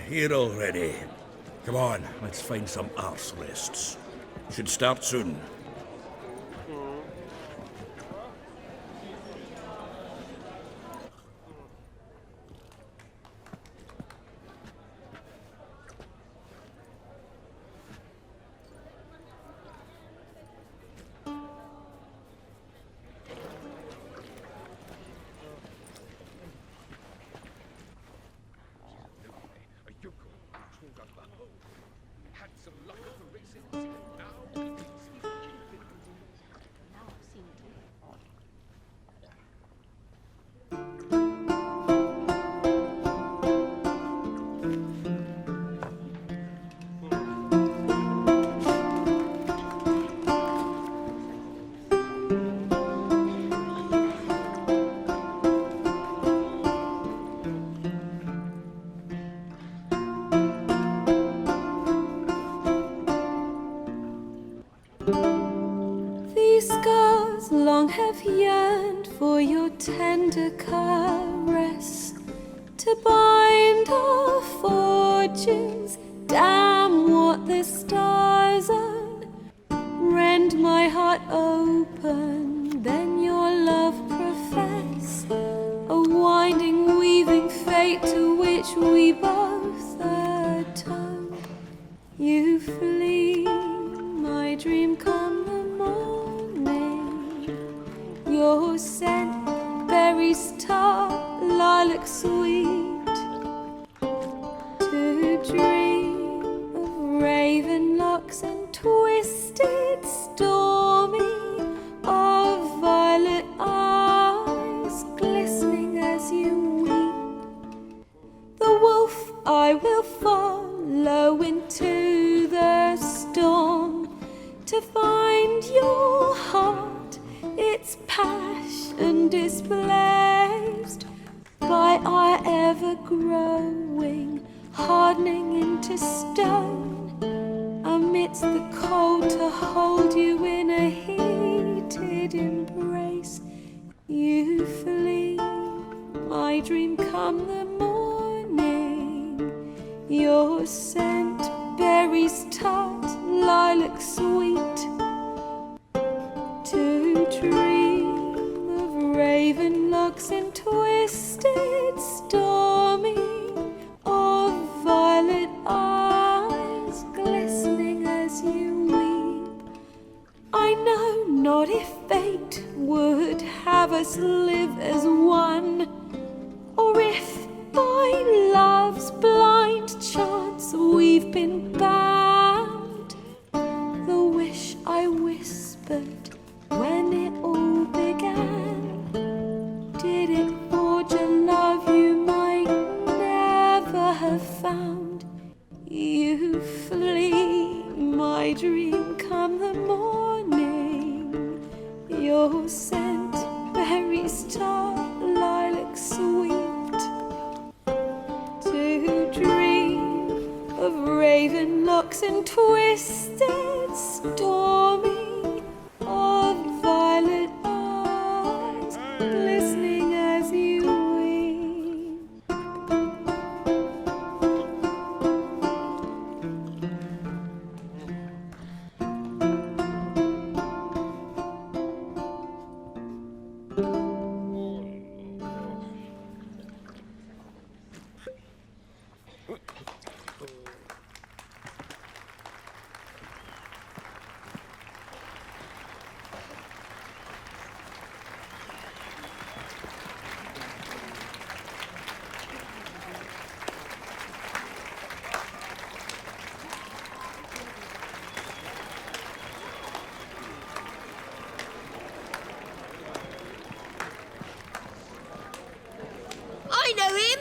Here already. Come on, let's find some arse rests. Should start soon. These scars long have yearned for your tender caress, to bind our fortunes. Damn what the stars own. Rend my heart open, then your love profess, a winding, weaving fate to which we both atone. You flee, my dream come the morning. Your scent, berries tart, lilac sweet. To dream of raven locks and twisted, stormy, of violet eyes glistening as you weep. The wolf I will follow into the storm, to find your heart, its passion displaced by our ever-growing, hardening into stone, amidst the cold to hold you in a heated embrace. You flee, my dream come the morning, your scent, berries tart, lilac sweet. To dream of raven locks and twisted, stormy, of violet eyes glistening as you weep. I know not if fate would have us live as one, or if by love's blind chance we've been bound. The wish I whispered when it all began, did it forge a love you might never have found? You flee, my dream come the morning, your scent, berries tart, lilac sweet. To dream of raven locks and twisted, stormy, of violet eyes glistening as you weep. I know him!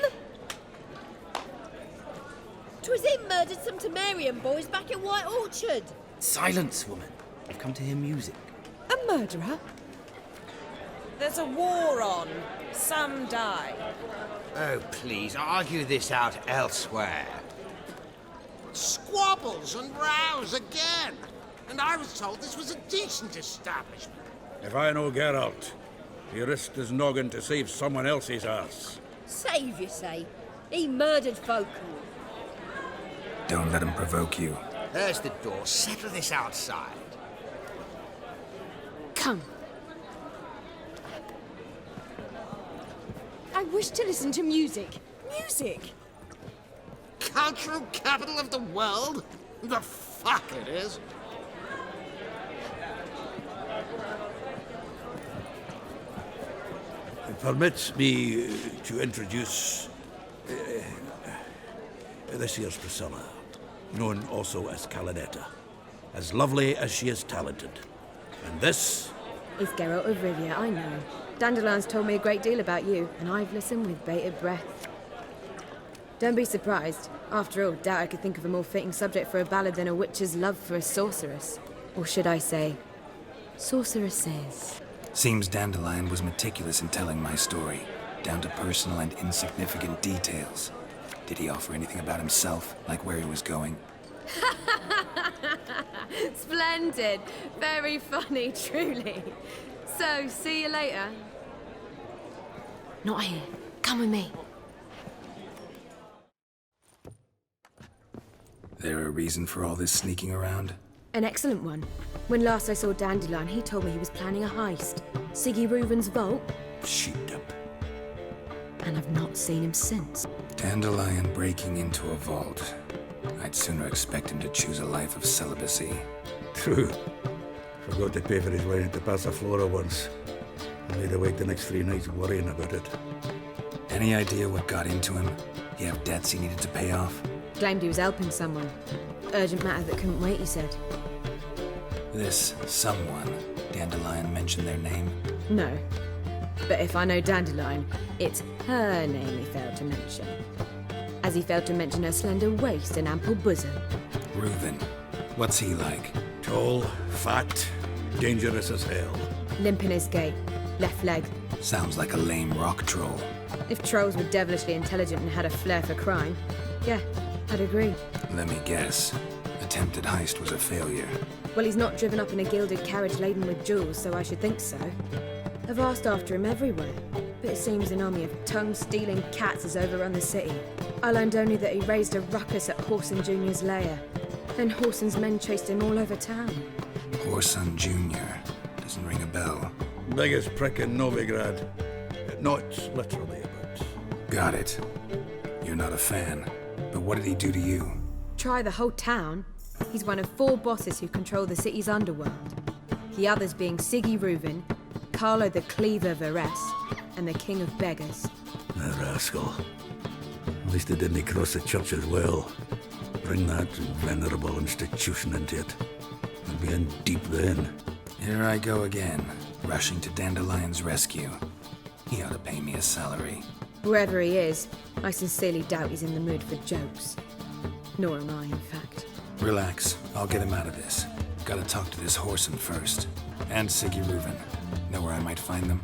'Twas him murdered some Temerian boys back in White Orchard. Silence, woman. I've come to hear music. A murderer? There's a war on. Some die. Oh, please, argue this out elsewhere. Squabbles and rows again. And I was told this was a decent establishment. If I know Geralt, he risked his noggin to save someone else's ass. Save, you say? He murdered folk. Don't let him provoke you. There's the door. Settle this outside. Come. I wish to listen to music. Music? Cultural capital of the world? The fuck it is. Permit me to introduce this here's Priscilla, known also as Calinetta. As lovely as she is talented. And this? It's Geralt of Rivia, I know. Dandelion's told me a great deal about you, and I've listened with bated breath. Don't be surprised. After all, doubt I could think of a more fitting subject for a ballad than a witch's love for a sorceress. Or should I say, sorceresses. Seems Dandelion was meticulous in telling my story, down to personal and insignificant details. Did he offer anything about himself, like where he was going? Splendid. Very funny, truly. So, see you later. Not here. Come with me. There a reason for all this sneaking around? An excellent one. When last I saw Dandelion, he told me he was planning a heist. Siggy Reuven's vault. Sheep-dip. And I've not seen him since. Dandelion breaking into a vault. I'd sooner expect him to choose a life of celibacy. True. Forgot to pay for his wine at the Passaflora once. I laid awake the next 3 nights worrying about it. Any idea what got into him? He have debts he needed to pay off? Claimed he was helping someone. Urgent matter that couldn't wait, he said. This someone, Dandelion mentioned their name? No. But if I know Dandelion, it's her name he failed to mention. As he failed to mention her slender waist and ample bosom. Reuven. What's he like? Tall, fat, dangerous as hell. Limp in his gait. Left leg. Sounds like a lame rock troll. If trolls were devilishly intelligent and had a flair for crime, yeah, I'd agree. Let me guess. Attempted heist was a failure. Well, he's not driven up in a gilded carriage laden with jewels, so I should think so. I've asked after him everywhere, but it seems an army of tongue-stealing cats has overrun the city. I learned only that he raised a ruckus at Hawthorne Jr.'s lair. Then Hawthorne's men chased him all over town. Whoreson Jr. Doesn't ring a bell. Biggest prick in Novigrad. Not literally, but... Got it. You're not a fan. But what did he do to you? Try the whole town. He's one of 4 bosses who control the city's underworld. The others being Siggy Reuven, Carlo the Cleaver Varese, and the King of Beggars. The rascal. At least he didn't cross the church as well. Bring that venerable institution into it. I'd be in deep then. Here I go again, rushing to Dandelion's rescue. He ought to pay me a salary. Wherever he is, I sincerely doubt he's in the mood for jokes. Nor am I, in fact. Relax, I'll get him out of this. Gotta talk to this Whoreson first. And Siggy Reuven. Know where I might find them?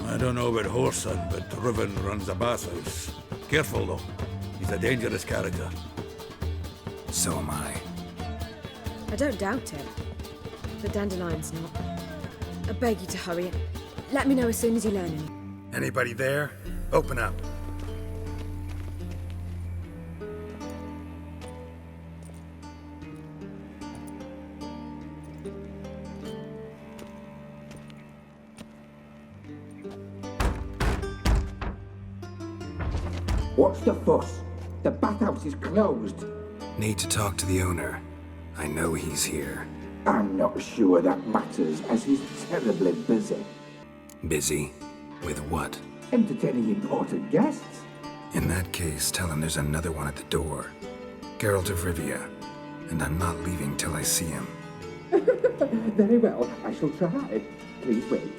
I don't know about Whoreson, but Reuven runs a bathhouse. Careful, though. He's a dangerous character. So am I. I don't doubt it. But Dandelion's not. I beg you to hurry it. Let me know as soon as you learn anything. Anybody there? Open up. What's the fuss? The bathhouse is closed. Need to talk to the owner. I know he's here. I'm not sure that matters, as he's terribly busy. Busy? With what? Entertaining important guests. In that case, tell him there's another one at the door. Geralt of Rivia. And I'm not leaving till I see him. Very well, I shall try. Please wait.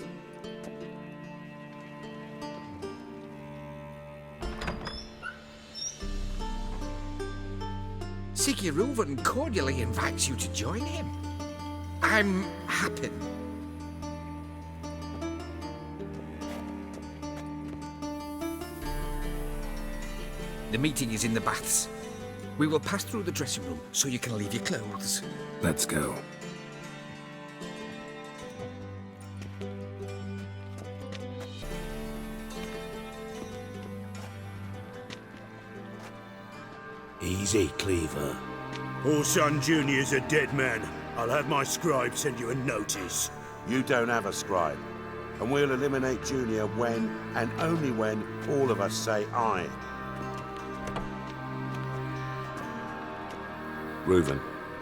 Siggy Reuven cordially invites you to join him. I'm happy. The meeting is in the baths. We will pass through the dressing room so you can leave your clothes. Let's go. Easy, Cleaver. Hawthorne Jr.'s a dead man. I'll have my scribe send you a notice. You don't have a scribe. And we'll eliminate Junior when, and only when, all of us say aye. Reuven,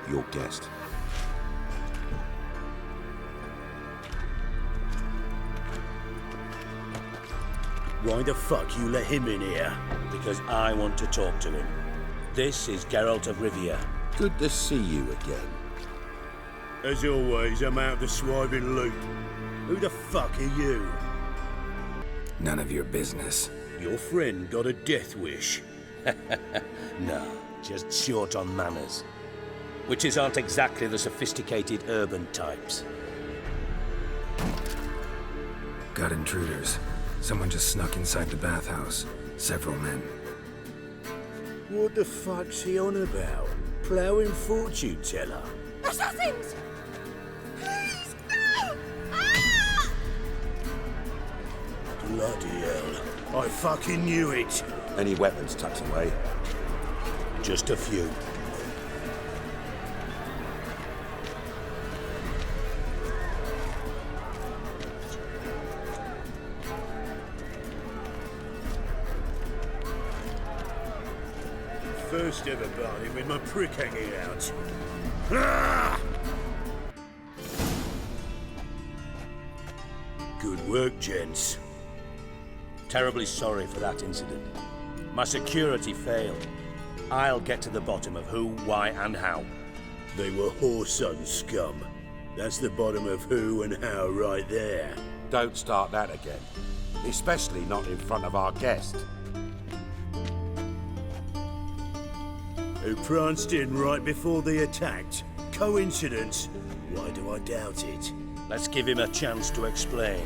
your guest. Why the fuck you let him in here? Because I want to talk to him. This is Geralt of Rivia. Good to see you again. As always, I'm out the swiving loop. Who the fuck are you? None of your business. Your friend got a death wish. No, just short on manners. Witches aren't exactly the sophisticated urban types. Got intruders. Someone just snuck inside the bathhouse. Several men. What the fuck's he on about? Ploughing fortune teller? Assassins! Please, no! Ah! Bloody hell. I fucking knew it. Any weapons tucked away? Just a few. First ever party with my prick hanging out. Ah! Good work, gents. Terribly sorry for that incident. My security failed. I'll get to the bottom of who, why, and how. They were Hawthorne scum. That's the bottom of who and how right there. Don't start that again. Especially not in front of our guest. Who pranced in right before they attacked. Coincidence? Why do I doubt it? Let's give him a chance to explain.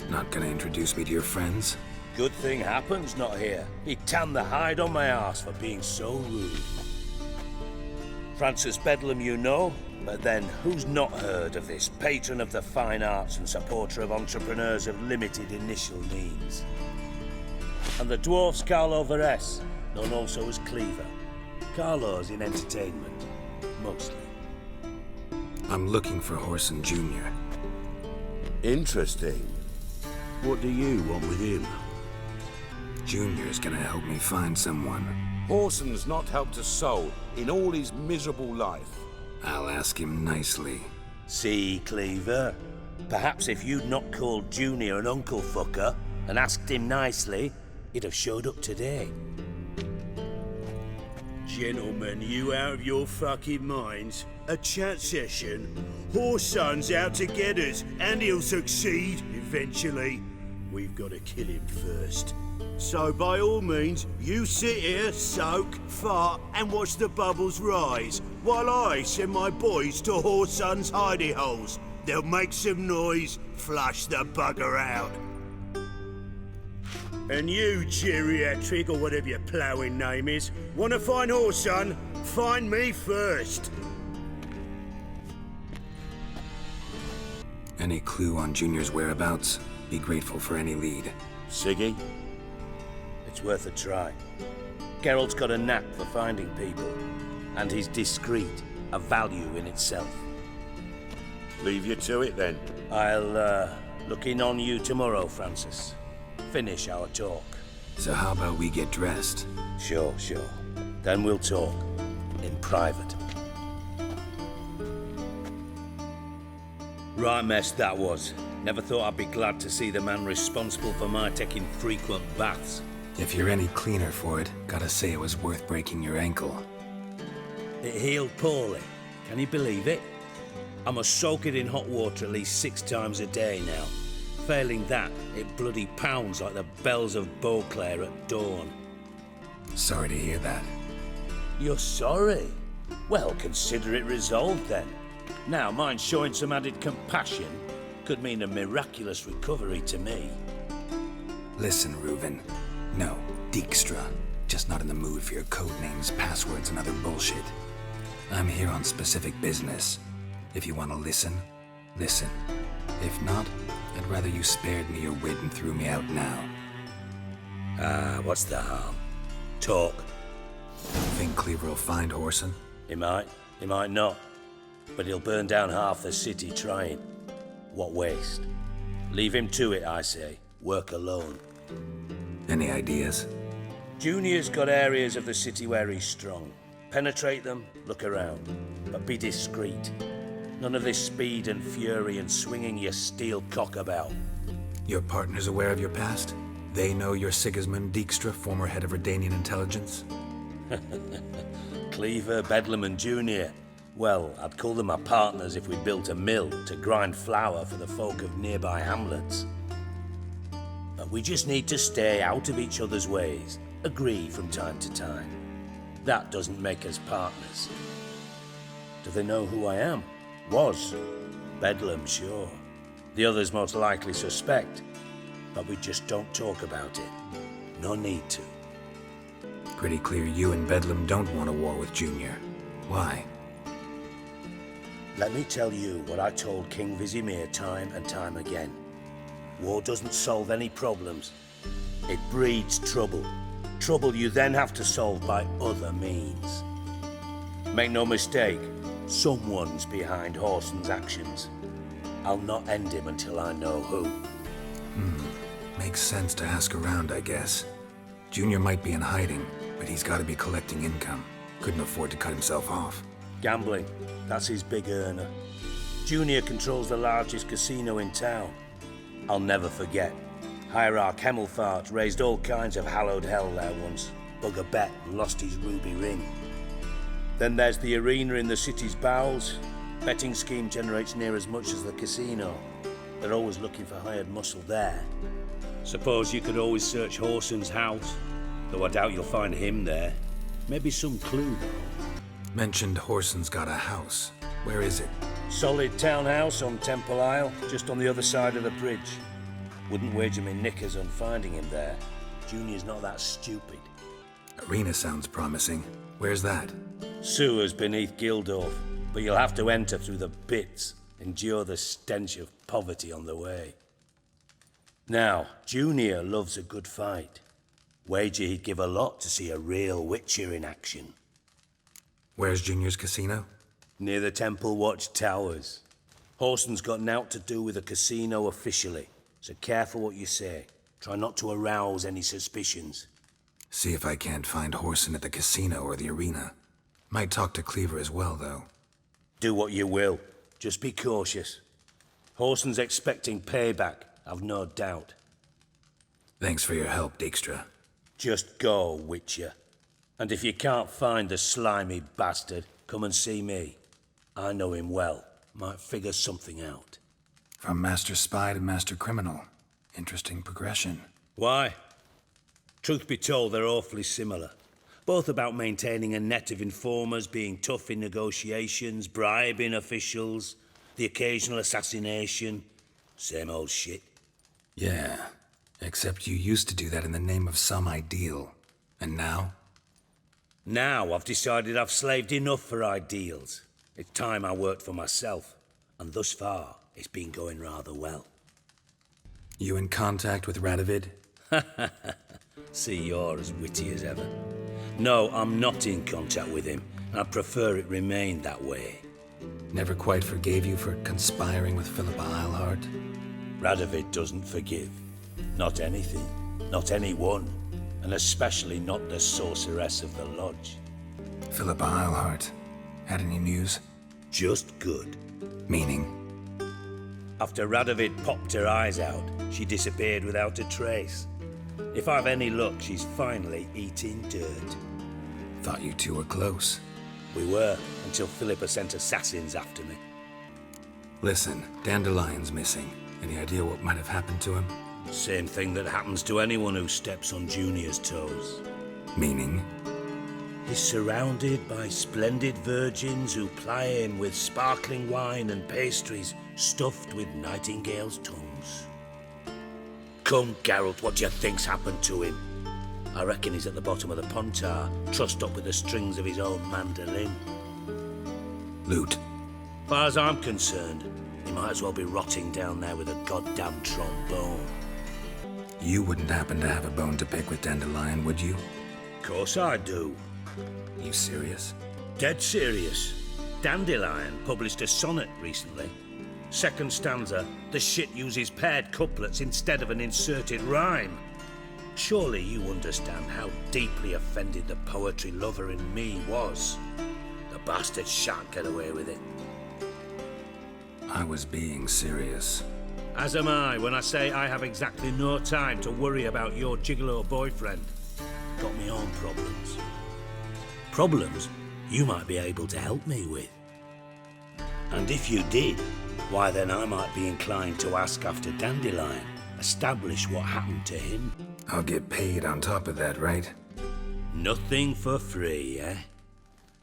Not gonna introduce me to your friends? Good thing Happen's not here. He tanned the hide on my ass for being so rude. Francis Bedlam you know, but then who's not heard of this patron of the fine arts and supporter of entrepreneurs of limited initial means? And the dwarf's Carlo Veres, known also as Cleaver. Carlo's in entertainment, mostly. I'm looking for Whoreson Jr. Interesting. What do you want with him? Junior's gonna help me find someone. Whoreson's not helped a soul in all his miserable life. I'll ask him nicely. See, Cleaver? Perhaps if you'd not called Junior an uncle fucker and asked him nicely, he'd have showed up today. Gentlemen, you out of your fucking minds? A chat session? Whoreson's out to get us, and he'll succeed, eventually. We've got to kill him first. So by all means, you sit here, soak, fart, and watch the bubbles rise, while I send my boys to Whoreson's hidey holes. They'll make some noise, flush the bugger out. And you, geriatric, or whatever your ploughing name is, want to find Whoreson? Find me first. Any clue on Junior's whereabouts? Be grateful for any lead. Siggy? It's worth a try. Geralt's got a knack for finding people, and he's discreet, a value in itself. Leave you to it then. I'll look in on you tomorrow, Francis. Finish our talk. So how about we get dressed? Sure. Then we'll talk. In private. Right mess that was. Never thought I'd be glad to see the man responsible for my taking frequent baths. If you're any cleaner for it, gotta say it was worth breaking your ankle. It healed poorly. Can you believe it? I must soak it in hot water at least 6 times a day now. Failing that, it bloody pounds like the bells of Beauclair at dawn. Sorry to hear that. You're sorry? Well, consider it resolved then. Now, mind showing some added compassion could mean a miraculous recovery to me. Listen, Reuven. No, Dijkstra. Just not in the mood for your code names, passwords, and other bullshit. I'm here on specific business. If you want to listen, listen. If not, I'd rather you spared me your wit and threw me out now. What's the harm? Talk. Think Cleaver will find Whoreson? He might not. But he'll burn down half the city trying. What waste? Leave him to it, I say. Work alone. Any ideas? Junior's got areas of the city where he's strong. Penetrate them, look around. But be discreet. None of this speed and fury and swinging your steel cock about. Your partner's aware of your past? They know you're Sigismund Dijkstra, former head of Redanian intelligence? Cleaver, Bedlam and Junior. Well, I'd call them my partners if we built a mill to grind flour for the folk of nearby hamlets. But we just need to stay out of each other's ways, agree from time to time. That doesn't make us partners. Do they know who I am? Was. Bedlam, sure. The others most likely suspect. But we just don't talk about it. No need to. Pretty clear you and Bedlam don't want a war with Junior. Why? Let me tell you what I told King Vizimir time and time again. War doesn't solve any problems. It breeds trouble. Trouble you then have to solve by other means. Make no mistake, someone's behind Whoreson's actions. I'll not end him until I know who. Makes sense to ask around, I guess. Junior might be in hiding, but he's got to be collecting income. Couldn't afford to cut himself off. Gambling, that's his big earner. Junior controls the largest casino in town. I'll never forget. Hierarch Hemmelfart raised all kinds of hallowed hell there once. Bug a bet and lost his ruby ring. Then there's the arena in the city's bowels. Betting scheme generates near as much as the casino. They're always looking for hired muscle there. Suppose you could always search Whoreson's house, though I doubt you'll find him there. Maybe some clue, though. Mentioned Whoreson's got a house. Where is it? Solid townhouse on Temple Isle, just on the other side of the bridge. Wouldn't wager me knickers on finding him there. Junior's not that stupid. Arena sounds promising. Where's that? Sewers beneath Gildorf, but you'll have to enter through the bits, endure the stench of poverty on the way. Now, Junior loves a good fight. Wager he'd give a lot to see a real Witcher in action. Where's Junior's casino? Near the Temple Watch Towers. Whoreson's got naught to do with the casino officially, so careful what you say. Try not to arouse any suspicions. See if I can't find Whoreson at the casino or the arena. Might talk to Cleaver as well, though. Do what you will. Just be cautious. Whoreson's expecting payback, I've no doubt. Thanks for your help, Dijkstra. Just go, Witcher. And if you can't find the slimy bastard, come and see me. I know him well. Might figure something out. From Master Spy to Master Criminal. Interesting progression. Why? Truth be told, they're awfully similar. Both about maintaining a net of informers, being tough in negotiations, bribing officials, the occasional assassination. Same old shit. Yeah, except you used to do that in the name of some ideal. And now? Now I've decided I've slaved enough for ideals. It's time I worked for myself. And thus far, it's been going rather well. You in contact with Radovid? See, you're as witty as ever. No, I'm not in contact with him. I'd prefer it remained that way. Never quite forgave you for conspiring with Philippa Eilhart? Radovid doesn't forgive. Not anything. Not anyone. And especially not the sorceress of the lodge. Philippa Eilhart. Had any news? Just good. Meaning? After Radovid popped her eyes out, she disappeared without a trace. If I've any luck, she's finally eating dirt. Thought you two were close. We were, until Philippa sent assassins after me. Listen, Dandelion's missing. Any idea what might have happened to him? Same thing that happens to anyone who steps on Junior's toes. Meaning? He's surrounded by splendid virgins who ply him with sparkling wine and pastries stuffed with nightingales' tongues. Come, Geralt, what do you think's happened to him? I reckon he's at the bottom of the Pontar, trussed up with the strings of his own mandolin. Loot. As far as I'm concerned, he might as well be rotting down there with a goddamn trombone. You wouldn't happen to have a bone to pick with Dandelion, would you? Course I do. You serious? Dead serious. Dandelion published a sonnet recently. Second stanza, the shit uses paired couplets instead of an inserted rhyme. Surely you understand how deeply offended the poetry lover in me was. The bastard shan't get away with it. I was being serious. As am I when I say I have exactly no time to worry about your gigolo boyfriend. Got me own problems. Problems you might be able to help me with. And if you did, why then I might be inclined to ask after Dandelion, establish what happened to him. I'll get paid on top of that, right? Nothing for free, eh?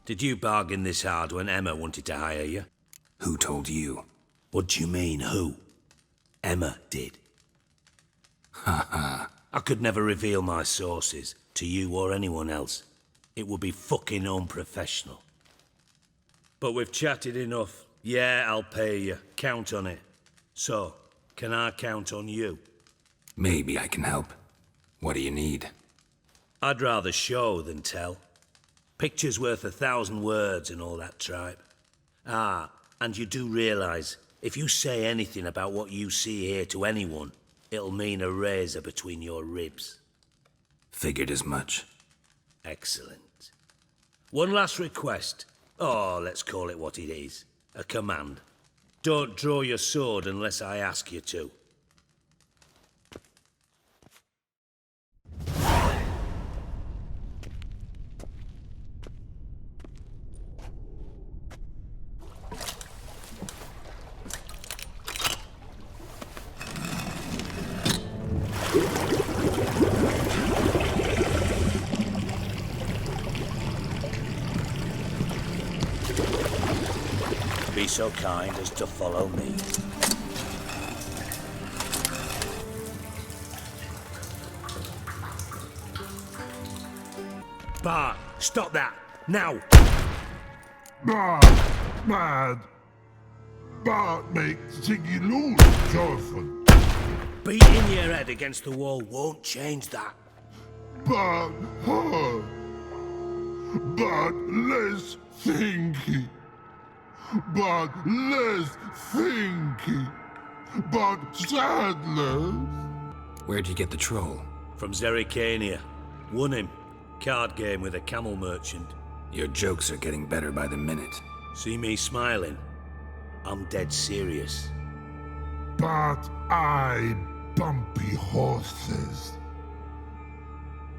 Did you bargain this hard when Emma wanted to hire you? Who told you? What do you mean, who? Emma did. Haha. I could never reveal my sources to you or anyone else. It would be fucking unprofessional. But we've chatted enough. Yeah, I'll pay you. Count on it. So, can I count on you? Maybe I can help. What do you need? I'd rather show than tell. Picture's worth 1,000 words and all that tripe. Ah, and you do realise, if you say anything about what you see here to anyone, it'll mean a razor between your ribs. Figured as much. Excellent. One last request. Oh, let's call it what it is. A command. Don't draw your sword unless I ask you to. Be so kind as to follow me. Bart, stop that! Now! Mad! Bart makes Ziggy lose, Jonathan. Beating your head against the wall won't change that. But hard. But less thinky. But less thinky. But sadness. Where'd you get the troll? From Zerrikania. Won him. Card game with a camel merchant. Your jokes are getting better by the minute. See me smiling? I'm dead serious. But I bumpy horses.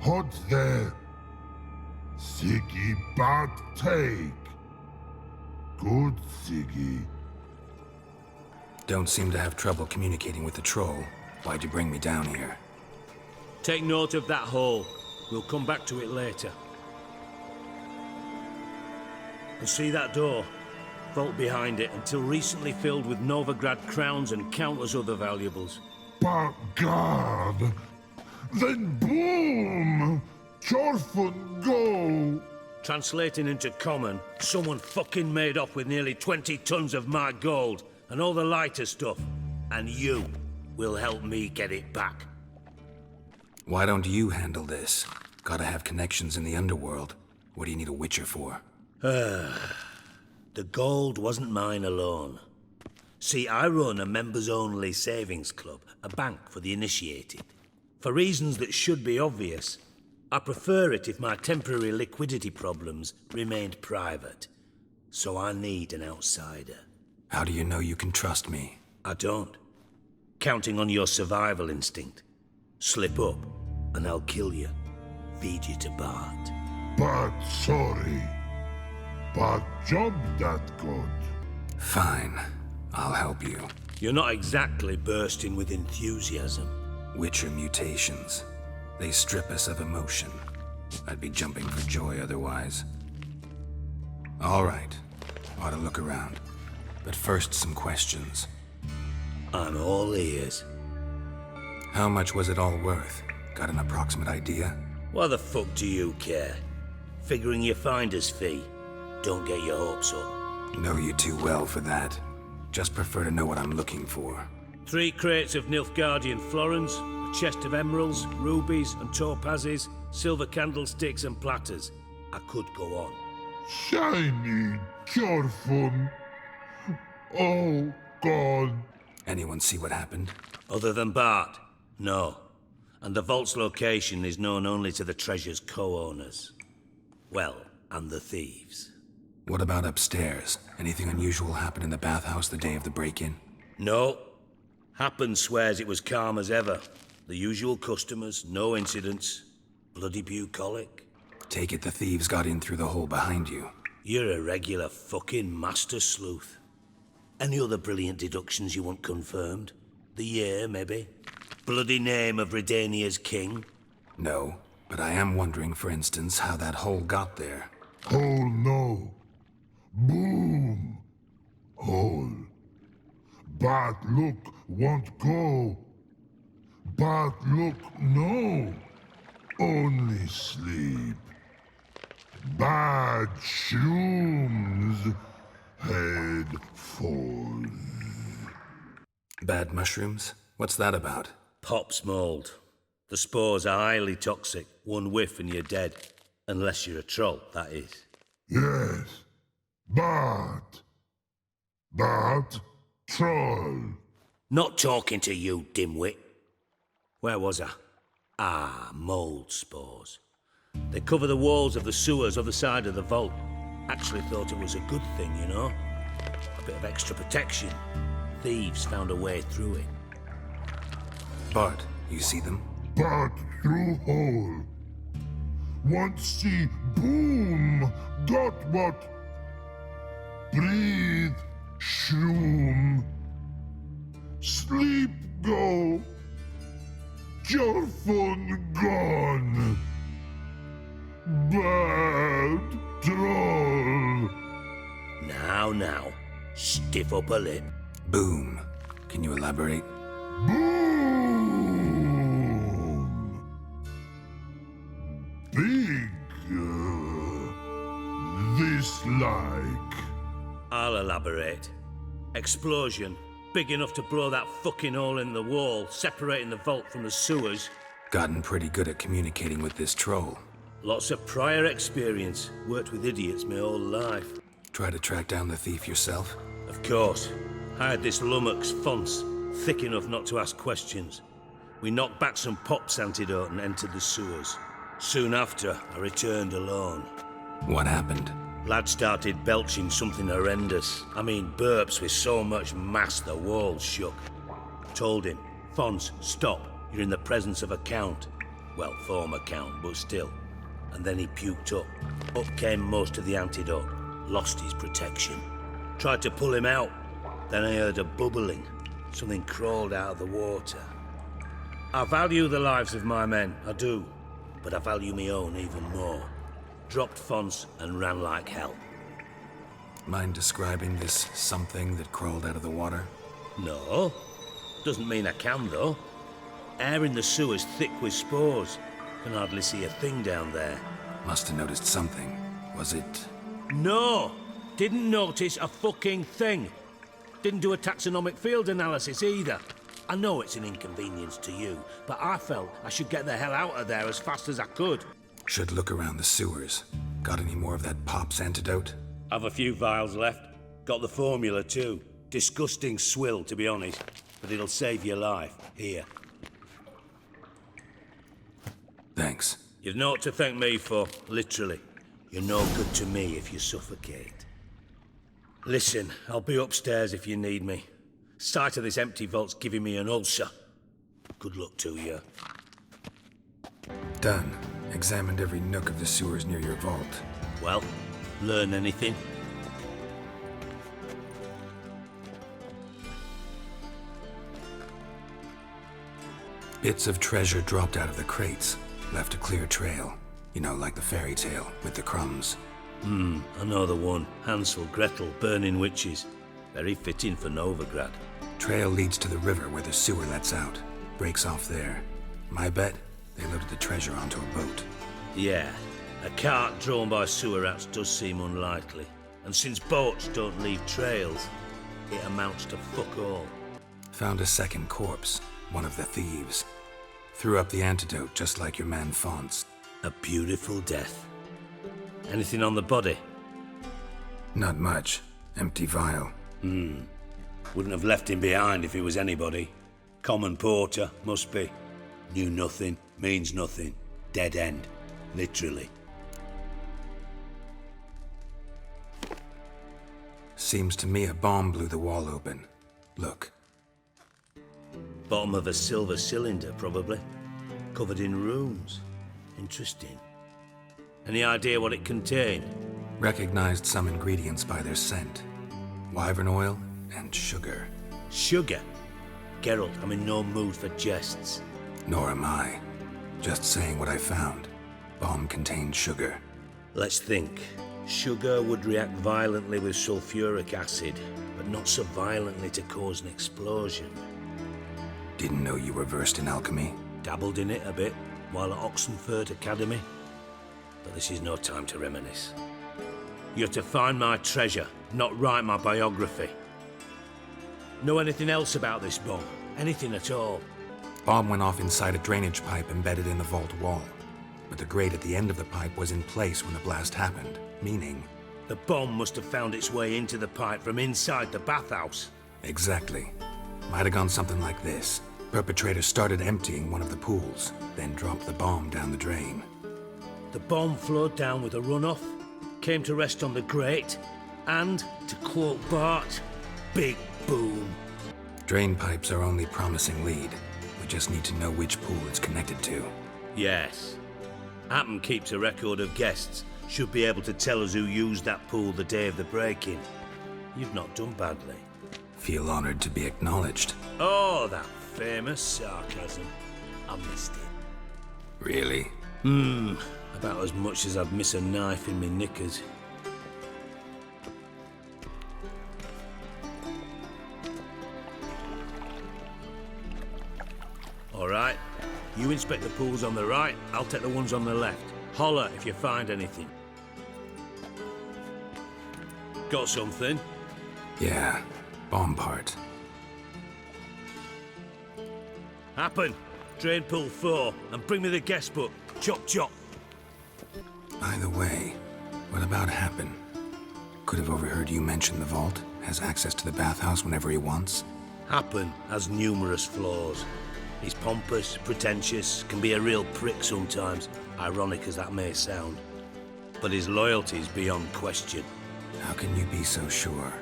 Hot there. Ziggy but take. Good Ziggy. Don't seem to have trouble communicating with the troll. Why'd you bring me down here? Take note of that hole. We'll come back to it later. And see that door? Vault behind it, until recently filled with Novigrad crowns and countless other valuables. But God! Then boom! Chorfun go! Translating into common, someone fucking made off with nearly 20 tons of my gold and all the lighter stuff. And you will help me get it back. Why don't you handle this? Gotta have connections in the underworld. What do you need a Witcher for? The gold wasn't mine alone. See, I run a members-only savings club, a bank for the initiated. For reasons that should be obvious, I prefer it if my temporary liquidity problems remained private. So I need an outsider. How do you know you can trust me? I don't. Counting on your survival instinct. Slip up, and I'll kill you. Feed you to Bart. But sorry. But job that good. Fine. I'll help you. You're not exactly bursting with enthusiasm. Witcher mutations. They strip us of emotion. I'd be jumping for joy otherwise. All right. Ought to look around. But first, some questions. I'm all ears. How much was it all worth? Got an approximate idea? Why the fuck do you care? Figuring your finder's fee. Don't get your hopes up. Know you too well for that. Just prefer to know what I'm looking for. 3 crates of Nilfgaardian florins, a A chest of emeralds, rubies and topazes, silver candlesticks and platters. I could go on. Shiny, careful. Oh, God. Anyone see what happened? Other than Bart? No. And the vault's location is known only to the treasure's co-owners. Well, and the thieves. What about upstairs? Anything unusual happen in the bathhouse the day of the break-in? No. Happen swears it was calm as ever. The usual customers, no incidents. Bloody bucolic. Take it the thieves got in through the hole behind you. You're a regular fucking master sleuth. Any other brilliant deductions you want confirmed? The year, maybe? Bloody name of Redania's king? No, but I am wondering, for instance, how that hole got there. Hole no. Boom. Hole. Bad look won't go. Bad look no. Only sleep. Bad shrooms. Head falls. Bad mushrooms? What's that about? Pop's mold. The spores are highly toxic. One whiff and you're dead. Unless you're a troll, that is. Yes. Bad. Bad troll. Not talking to you, dimwit. Where was I? Ah, mold spores. They cover the walls of the sewers other side of the vault. Actually thought it was a good thing, you know? A bit of extra protection. Thieves found a way through it. Bart, you see them? Bad through hole. Want see boom. Got what? Breathe. Shroom. Sleep go. Careful gone. Bad troll. Now. Stiff up a lip. Boom. Can you elaborate? Boom. Big. This like. I'll elaborate. Explosion. Big enough to blow that fucking hole in the wall, separating the vault from the sewers. Gotten pretty good at communicating with this troll. Lots of prior experience. Worked with idiots my whole life. Try to track down the thief yourself? Of course. Hired this lummox Fonce, thick enough not to ask questions. We knocked back some Pop's antidote and entered the sewers. Soon after, I returned alone. What happened? Lad started belching something horrendous. I mean, burps with so much mass the walls shook. Told him, Fonce, stop. You're in the presence of a count. Well, former count, but still. And then he puked up. Up came most of the antidote. Lost his protection. Tried to pull him out. Then I heard a bubbling. Something crawled out of the water. I value the lives of my men, I do. But I value my own even more. Dropped Fonce and ran like hell. Mind describing this something that crawled out of the water? No. Doesn't mean I can, though. Air in the sewer's thick with spores. Can hardly see a thing down there. Must have noticed something. Was it... No! Didn't notice a fucking thing. Didn't do a taxonomic field analysis either. I know it's an inconvenience to you, but I felt I should get the hell out of there as fast as I could. Should look around the sewers. Got any more of that Pop's antidote? Have a few vials left. Got the formula too. Disgusting swill, to be honest. But it'll save your life. Here. Thanks. You've naught to thank me for, literally. You're no good to me if you suffocate. Listen, I'll be upstairs if you need me. Sight of this empty vault's giving me an ulcer. Good luck to you. Done. Examined every nook of the sewers near your vault. Well, learn anything? Bits of treasure dropped out of the crates. Left a clear trail. You know, like the fairy tale, with the crumbs. I know the one. Hansel, Gretel, burning witches. Very fitting for Novigrad. Trail leads to the river where the sewer lets out. Breaks off there. My bet, they loaded the treasure onto a boat. Yeah, a cart drawn by sewer rats does seem unlikely. And since boats don't leave trails, it amounts to fuck all. Found a second corpse, one of the thieves. Threw up the antidote, just like your man Fonz. A beautiful death. Anything on the body? Not much. Empty vial. Wouldn't have left him behind if he was anybody. Common porter, must be. Knew nothing, means nothing. Dead end. Literally. Seems to me a bomb blew the wall open. Look. Bottom of a silver cylinder, probably. Covered in runes. Interesting. Any idea what it contained? Recognized some ingredients by their scent. Wyvern oil and sugar. Sugar? Geralt, I'm in no mood for jests. Nor am I. Just saying what I found. Bomb contained sugar. Let's think. Sugar would react violently with sulfuric acid, but not so violently to cause an explosion. Didn't know you were versed in alchemy. Dabbled in it a bit while at Oxenford Academy. But this is no time to reminisce. You're to find my treasure, not write my biography. Know anything else about this bomb? Anything at all? Bomb went off inside a drainage pipe embedded in the vault wall. But the grate at the end of the pipe was in place when the blast happened, meaning... The bomb must have found its way into the pipe from inside the bathhouse. Exactly. Might have gone something like this. Perpetrator started emptying one of the pools, then dropped the bomb down the drain. The bomb flowed down with a runoff, came to rest on the grate, and, to quote Bart, big boom. Drain pipes are only promising lead. We just need to know which pool it's connected to. Yes. Appen keeps a record of guests. Should be able to tell us who used that pool the day of the break-in. You've not done badly. Feel honored to be acknowledged. Oh, that famous sarcasm. I missed it. Really? About as much as I'd miss a knife in me knickers. All right. You inspect the pools on the right, I'll take the ones on the left. Holler if you find anything. Got something? Yeah. Bomb part. Happen. Drain pool 4, and bring me the guest book. Chop chop. By the way, what about Happen? Could have overheard you mention the vault. Has access to the bathhouse whenever he wants. Happen has numerous flaws. He's pompous, pretentious, can be a real prick sometimes, ironic as that may sound. But his loyalty's beyond question. How can you be so sure?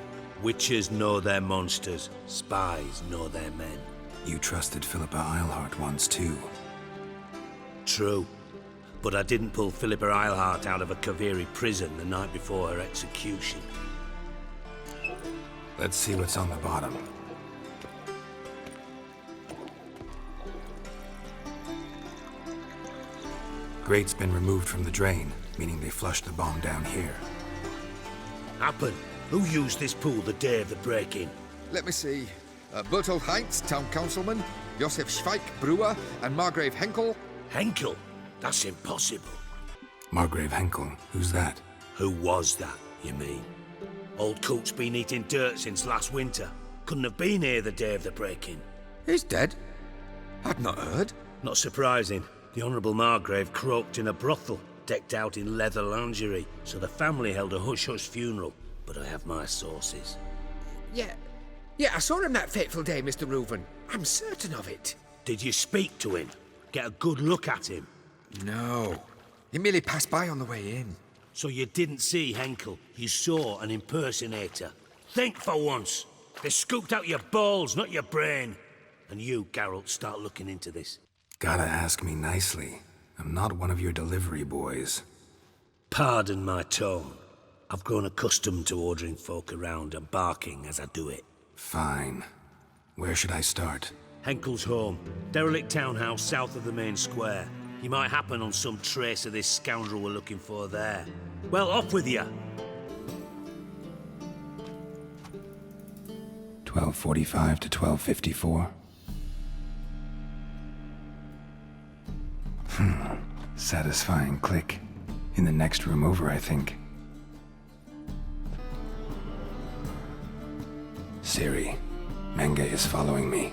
Witchers know their monsters, spies know their men. You trusted Philippa Eilhart once too. True. But I didn't pull Philippa Eilhart out of a Kaviri prison the night before her execution. Let's see what's on the bottom. Grate's been removed from the drain, meaning they flushed the bomb down here. Happen. Who used this pool the day of the break-in? Let me see. Bertolt Heinz, town councilman, Josef Schweik, brewer, and Margrave Henkel. Henkel? That's impossible. Margrave Henkel? Who's that? Who was that, you mean? Old coot's been eating dirt since last winter. Couldn't have been here the day of the break-in. He's dead? I'd not heard. Not surprising. The Honourable Margrave croaked in a brothel, decked out in leather lingerie, so the family held a hush-hush funeral, but I have my sources. Yeah, I saw him that fateful day, Mr. Reuven. I'm certain of it. Did you speak to him? Get a good look at him? No. He merely passed by on the way in. So you didn't see Henkel, you saw an impersonator. Think for once. They scooped out your balls, not your brain. And you, Geralt, start looking into this. Gotta ask me nicely. I'm not one of your delivery boys. Pardon my tone. I've grown accustomed to ordering folk around and barking as I do it. Fine. Where should I start? Henkel's home. Derelict townhouse south of the main square. You might happen on some trace of this scoundrel we're looking for there. Well, off with you! 12:45 to 12:54. Satisfying click. In the next room over, I think. Siri, Menge is following me.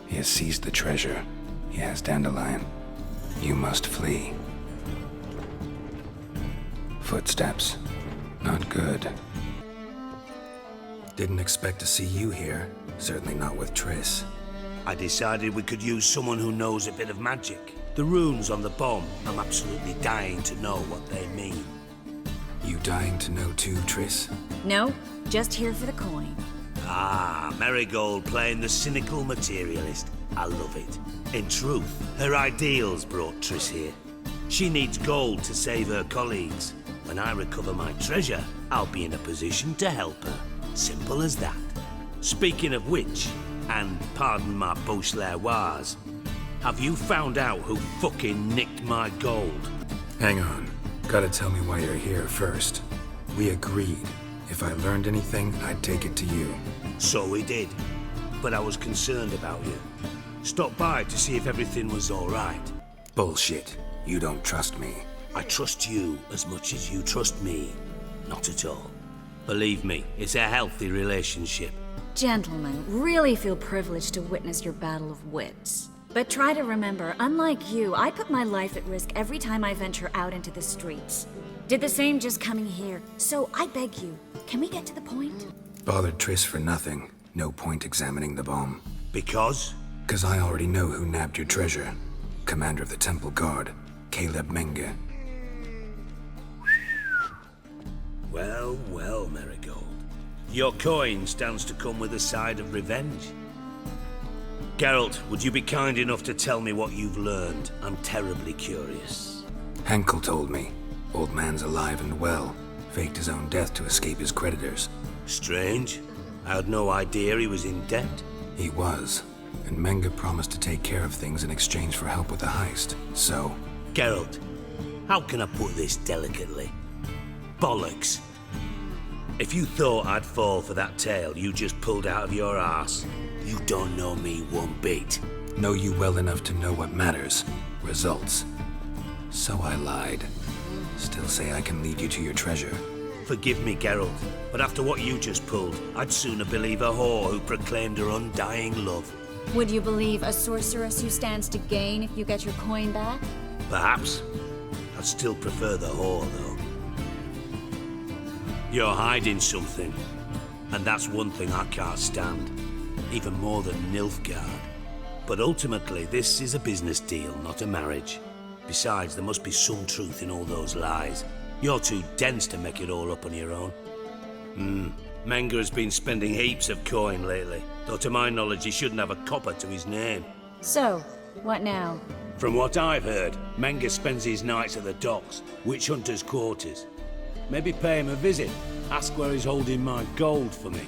He has seized the treasure. Yes, Dandelion. You must flee. Footsteps. Not good. Didn't expect to see you here. Certainly not with Triss. I decided we could use someone who knows a bit of magic. The runes on the bomb, I'm absolutely dying to know what they mean. You dying to know too, Triss? No, just here for the coin. Ah, Marigold playing the cynical materialist. I love it. In truth, her ideals brought Triss here. She needs gold to save her colleagues. When I recover my treasure, I'll be in a position to help her. Simple as that. Speaking of which, and pardon my Beauclervois, have you found out who fucking nicked my gold? Hang on. Gotta tell me why you're here first. We agreed. If I learned anything, I'd take it to you. So we did. But I was concerned about you. Stopped by to see if everything was all right. Bullshit. You don't trust me. I trust you as much as you trust me. Not at all. Believe me, it's a healthy relationship. Gentlemen, really feel privileged to witness your battle of wits. But try to remember, unlike you, I put my life at risk every time I venture out into the streets. Did the same just coming here. So I beg you, can we get to the point? Bothered Triss for nothing. No point examining the bomb. Because? 'Cause I already know who nabbed your treasure. Commander of the Temple Guard, Caleb Menge. Well, well, Marigold. Your coin stands to come with a side of revenge. Geralt, would you be kind enough to tell me what you've learned? I'm terribly curious. Henkel told me. Old man's alive and well. Faked his own death to escape his creditors. Strange. I had no idea he was in debt. He was. And Menge promised to take care of things in exchange for help with the heist. So... Geralt, how can I put this delicately? Bollocks. If you thought I'd fall for that tale you just pulled out of your arse, you don't know me one bit. Know you well enough to know what matters. Results. So I lied. Still say I can lead you to your treasure. Forgive me, Geralt, but after what you just pulled, I'd sooner believe a whore who proclaimed her undying love. Would you believe a sorceress who stands to gain if you get your coin back? Perhaps. I'd still prefer the whore, though. You're hiding something, and that's one thing I can't stand. Even more than Nilfgaard. But ultimately, this is a business deal, not a marriage. Besides, there must be some truth in all those lies. You're too dense to make it all up on your own. Menge has been spending heaps of coin lately, though to my knowledge he shouldn't have a copper to his name. So, what now? From what I've heard, Menge spends his nights at the docks, witch hunters' quarters. Maybe pay him a visit, ask where he's holding my gold for me.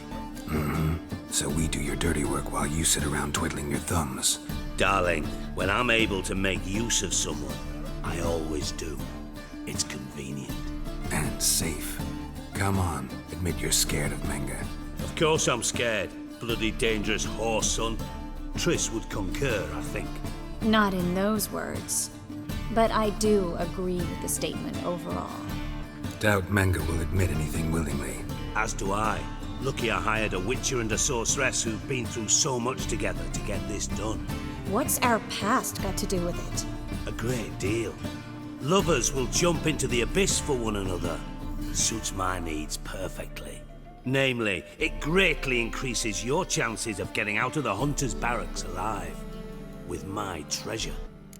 So we do your dirty work while you sit around twiddling your thumbs. Darling, when I'm able to make use of someone, I always do. It's convenient. And safe. Come on, admit you're scared of Menge. Of course I'm scared. Bloody dangerous whore, son. Triss would concur, I think. Not in those words. But I do agree with the statement overall. Doubt Menge will admit anything willingly. As do I. Lucky I hired a witcher and a sorceress who've been through so much together to get this done. What's our past got to do with it? A great deal. Lovers will jump into the abyss for one another. Suits my needs perfectly. Namely, it greatly increases your chances of getting out of the hunter's barracks alive. With my treasure.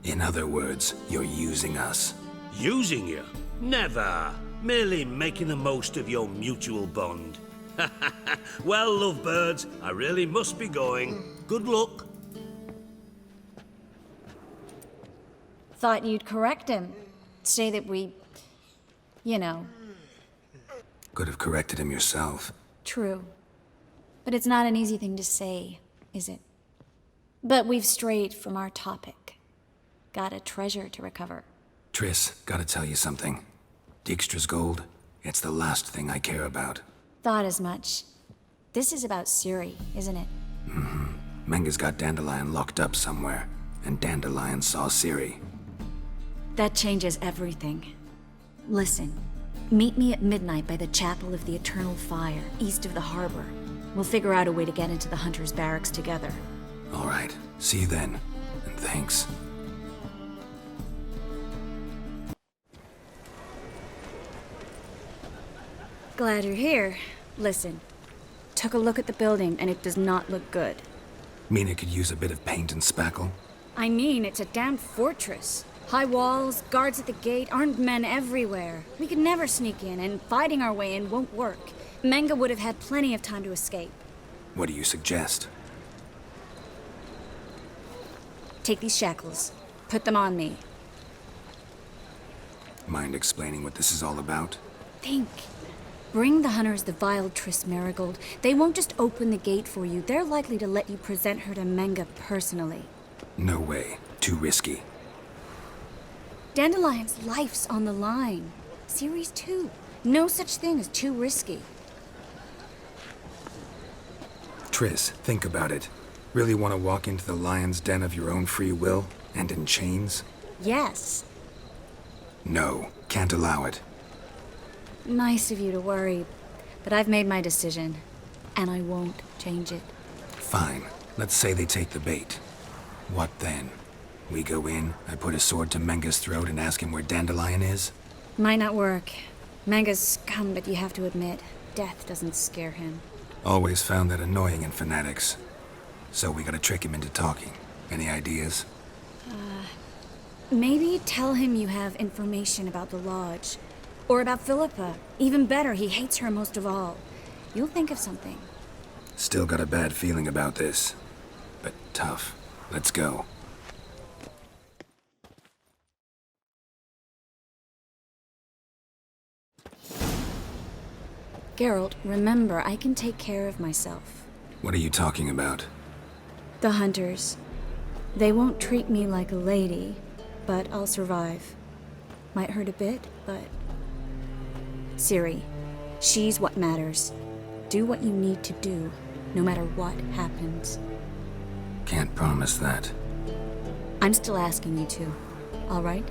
In other words, you're using us. Using you? Never. Merely making the most of your mutual bond. Well, lovebirds, I really must be going. Good luck. Thought you'd correct him. Say that we... you know. Could have corrected him yourself. True. But it's not an easy thing to say, is it? But we've strayed from our topic. Got a treasure to recover. Triss, gotta tell you something. Dijkstra's gold, it's the last thing I care about. Thought as much. This is about Ciri, isn't it? Menge's got Dandelion locked up somewhere, and Dandelion saw Ciri. That changes everything. Listen, meet me at midnight by the Chapel of the Eternal Fire, east of the harbor. We'll figure out a way to get into the Hunter's Barracks together. All right, see you then. And Thanks. Glad you're here. Listen, took a look at the building and it does not look good. Mean it could use a bit of paint and spackle? I mean, it's a damn fortress. High walls, guards at the gate, armed men everywhere. We could never sneak in, and fighting our way in won't work. Menga would have had plenty of time to escape. What do you suggest? Take these shackles. Put them on me. Mind explaining what this is all about? Think. Bring the hunters the vile Triss Marigold. They won't just open the gate for you. They're likely to let you present her to Menga personally. No way. Too risky. Dandelion's life's on the line. Series 2. No such thing as too risky. Triss, think about it. Really want to walk into the lion's den of your own free will, and in chains? Yes. No, can't allow it. Nice of you to worry, but I've made my decision, and I won't change it. Fine. Let's say they take the bait. What then? We go in, I put a sword to Menga's throat and ask him where Dandelion is? Might not work. Menga's scum, but you have to admit, death doesn't scare him. Always found that annoying in fanatics. So we gotta trick him into talking. Any ideas? Maybe tell him you have information about the Lodge. Or about Philippa. Even better, he hates her most of all. You'll think of something. Still got a bad feeling about this. But tough. Let's go. Geralt, remember, I can take care of myself. What are you talking about? The hunters. They won't treat me like a lady, but I'll survive. Might hurt a bit, but... Ciri, she's what matters. Do what you need to do, no matter what happens. Can't promise that. I'm still asking you to, all right?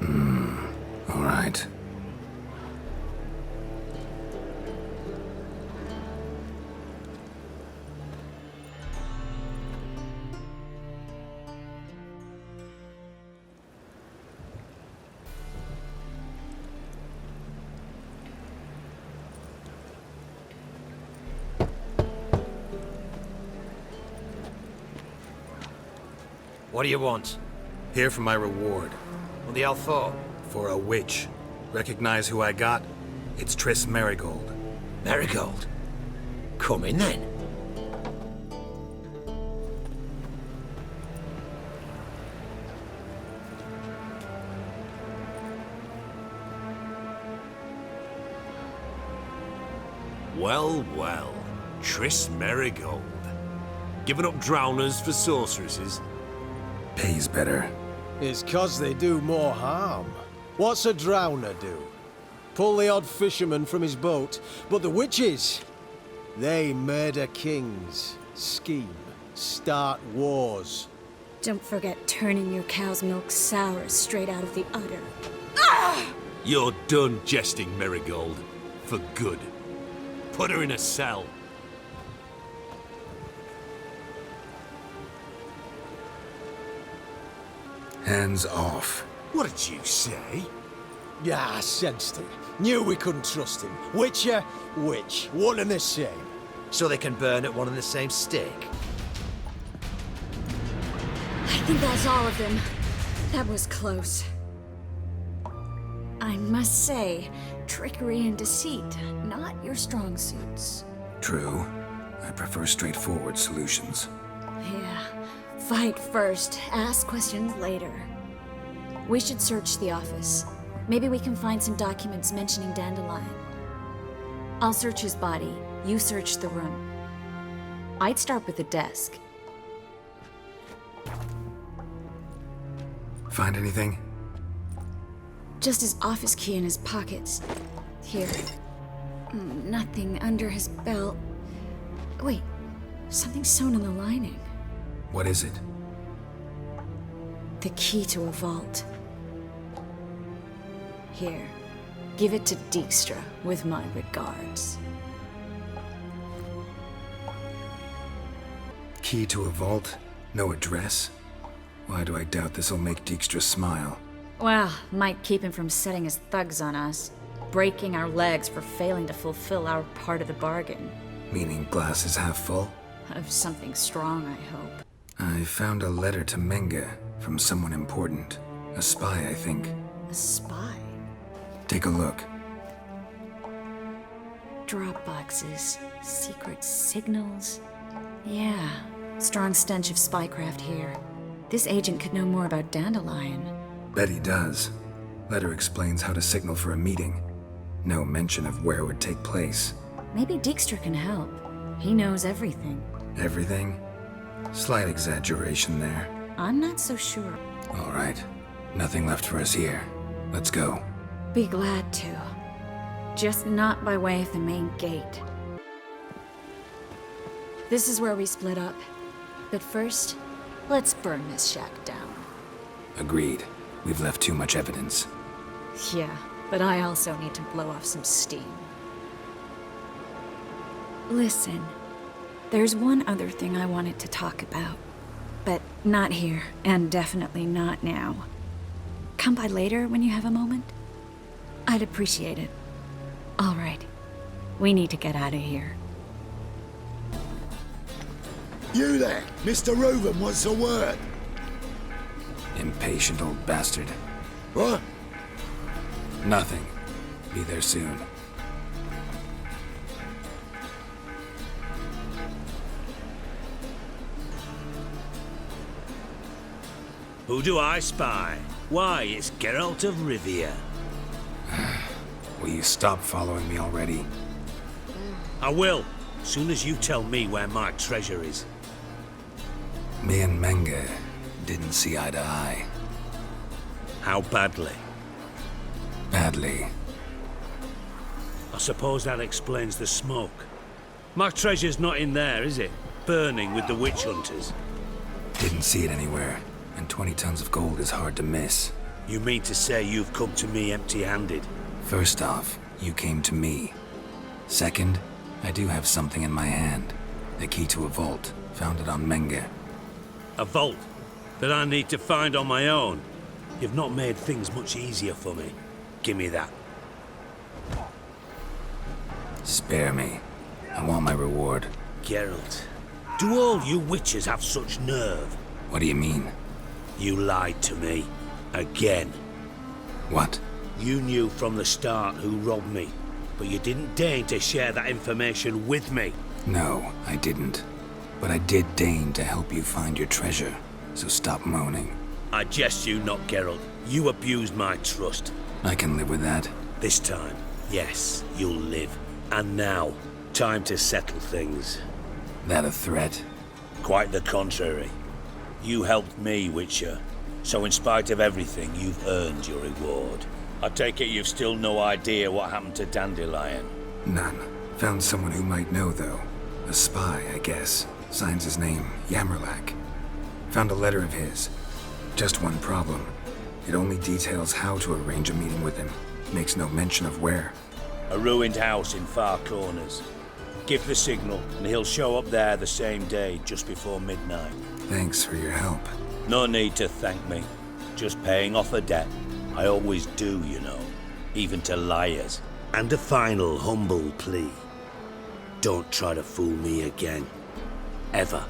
All right. What do you want? Here for my reward. What the hell for? For a witch. Recognize who I got? It's Triss Marigold. Marigold? Come in then. Well, well. Triss Marigold. Giving up drowners for sorceresses? Pays better. It's 'cause they do more harm. What's a drowner do? Pull the odd fisherman from his boat. But the witches, they murder kings, scheme, start wars. Don't forget turning your cow's milk sour straight out of the udder. You're done jesting, Marigold. For good. Put her in a cell. Hands off. What did you say? Yeah, I sensed it. Knew we couldn't trust him. Witcher, witch, one and the same. So they can burn at one and the same stake? I think that's all of them. That was close. I must say, trickery and deceit, not your strong suits. True. I prefer straightforward solutions. Yeah. Fight first, ask questions later. We should search the office. Maybe we can find some documents mentioning Dandelion. I'll search his body. You search the room. I'd start with the desk. Find anything? Just his office key in his pockets. Here. Nothing under his belt. Wait, something sewn in the lining. What is it? The key to a vault. Here, give it to Dijkstra with my regards. Key to a vault? No address? Why do I doubt this'll make Dijkstra smile? Well, might keep him from setting his thugs on us. Breaking our legs for failing to fulfill our part of the bargain. Meaning glass is half full? Of something strong, I hope. I found a letter to Menge from someone important. A spy, I think. A spy? Take a look. Drop boxes, secret signals. Yeah, strong stench of spycraft here. This agent could know more about Dandelion. Bet he does. Letter explains how to signal for a meeting. No mention of where it would take place. Maybe Dijkstra can help. He knows everything. Everything? Slight exaggeration there. I'm not so sure. All right. Nothing left for us here. Let's go. Be glad to. Just not by way of the main gate. This is where we split up. But first, let's burn this shack down. Agreed. We've left too much evidence. Yeah, but I also need to blow off some steam. Listen, there's one other thing I wanted to talk about. But not here, and definitely not now. Come by later when you have a moment? I'd appreciate it. All right. We need to get out of here. You there! Mr. Reuben wants a word! Impatient old bastard. What? Nothing. Be there soon. Who do I spy? Why, it's Geralt of Rivia. Will you stop following me already? I will, soon as you tell me where my treasure is. Me and Menge didn't see eye to eye. How badly? Badly. I suppose that explains the smoke. My treasure's not in there, is it? Burning with the witch hunters. Didn't see it anywhere, and 20 tons of gold is hard to miss. You mean to say you've come to me empty-handed? First off, you came to me. Second, I do have something in my hand. The key to a vault, found it on Menge. A vault that I need to find on my own? You've not made things much easier for me. Give me that. Spare me. I want my reward. Geralt, do all you witches have such nerve? What do you mean? You lied to me. Again. What? You knew from the start who robbed me, but you didn't deign to share that information with me. No, I didn't. But I did deign to help you find your treasure, so stop moaning. I jest you not, Geralt. You abused my trust. I can live with that. This time, yes, you'll live. And now, time to settle things. That a threat? Quite the contrary. You helped me, Witcher. So in spite of everything, you've earned your reward. I take it you've still no idea what happened to Dandelion? None. Found someone who might know, though. A spy, I guess. Signs his name, Yammerlak. Found a letter of his. Just one problem. It only details how to arrange a meeting with him. Makes no mention of where. A ruined house in Far Corners. Give the signal, and he'll show up there the same day, just before midnight. Thanks for your help. No need to thank me. Just paying off a debt. I always do, you know. Even to liars. And a final humble plea. Don't try to fool me again. Ever.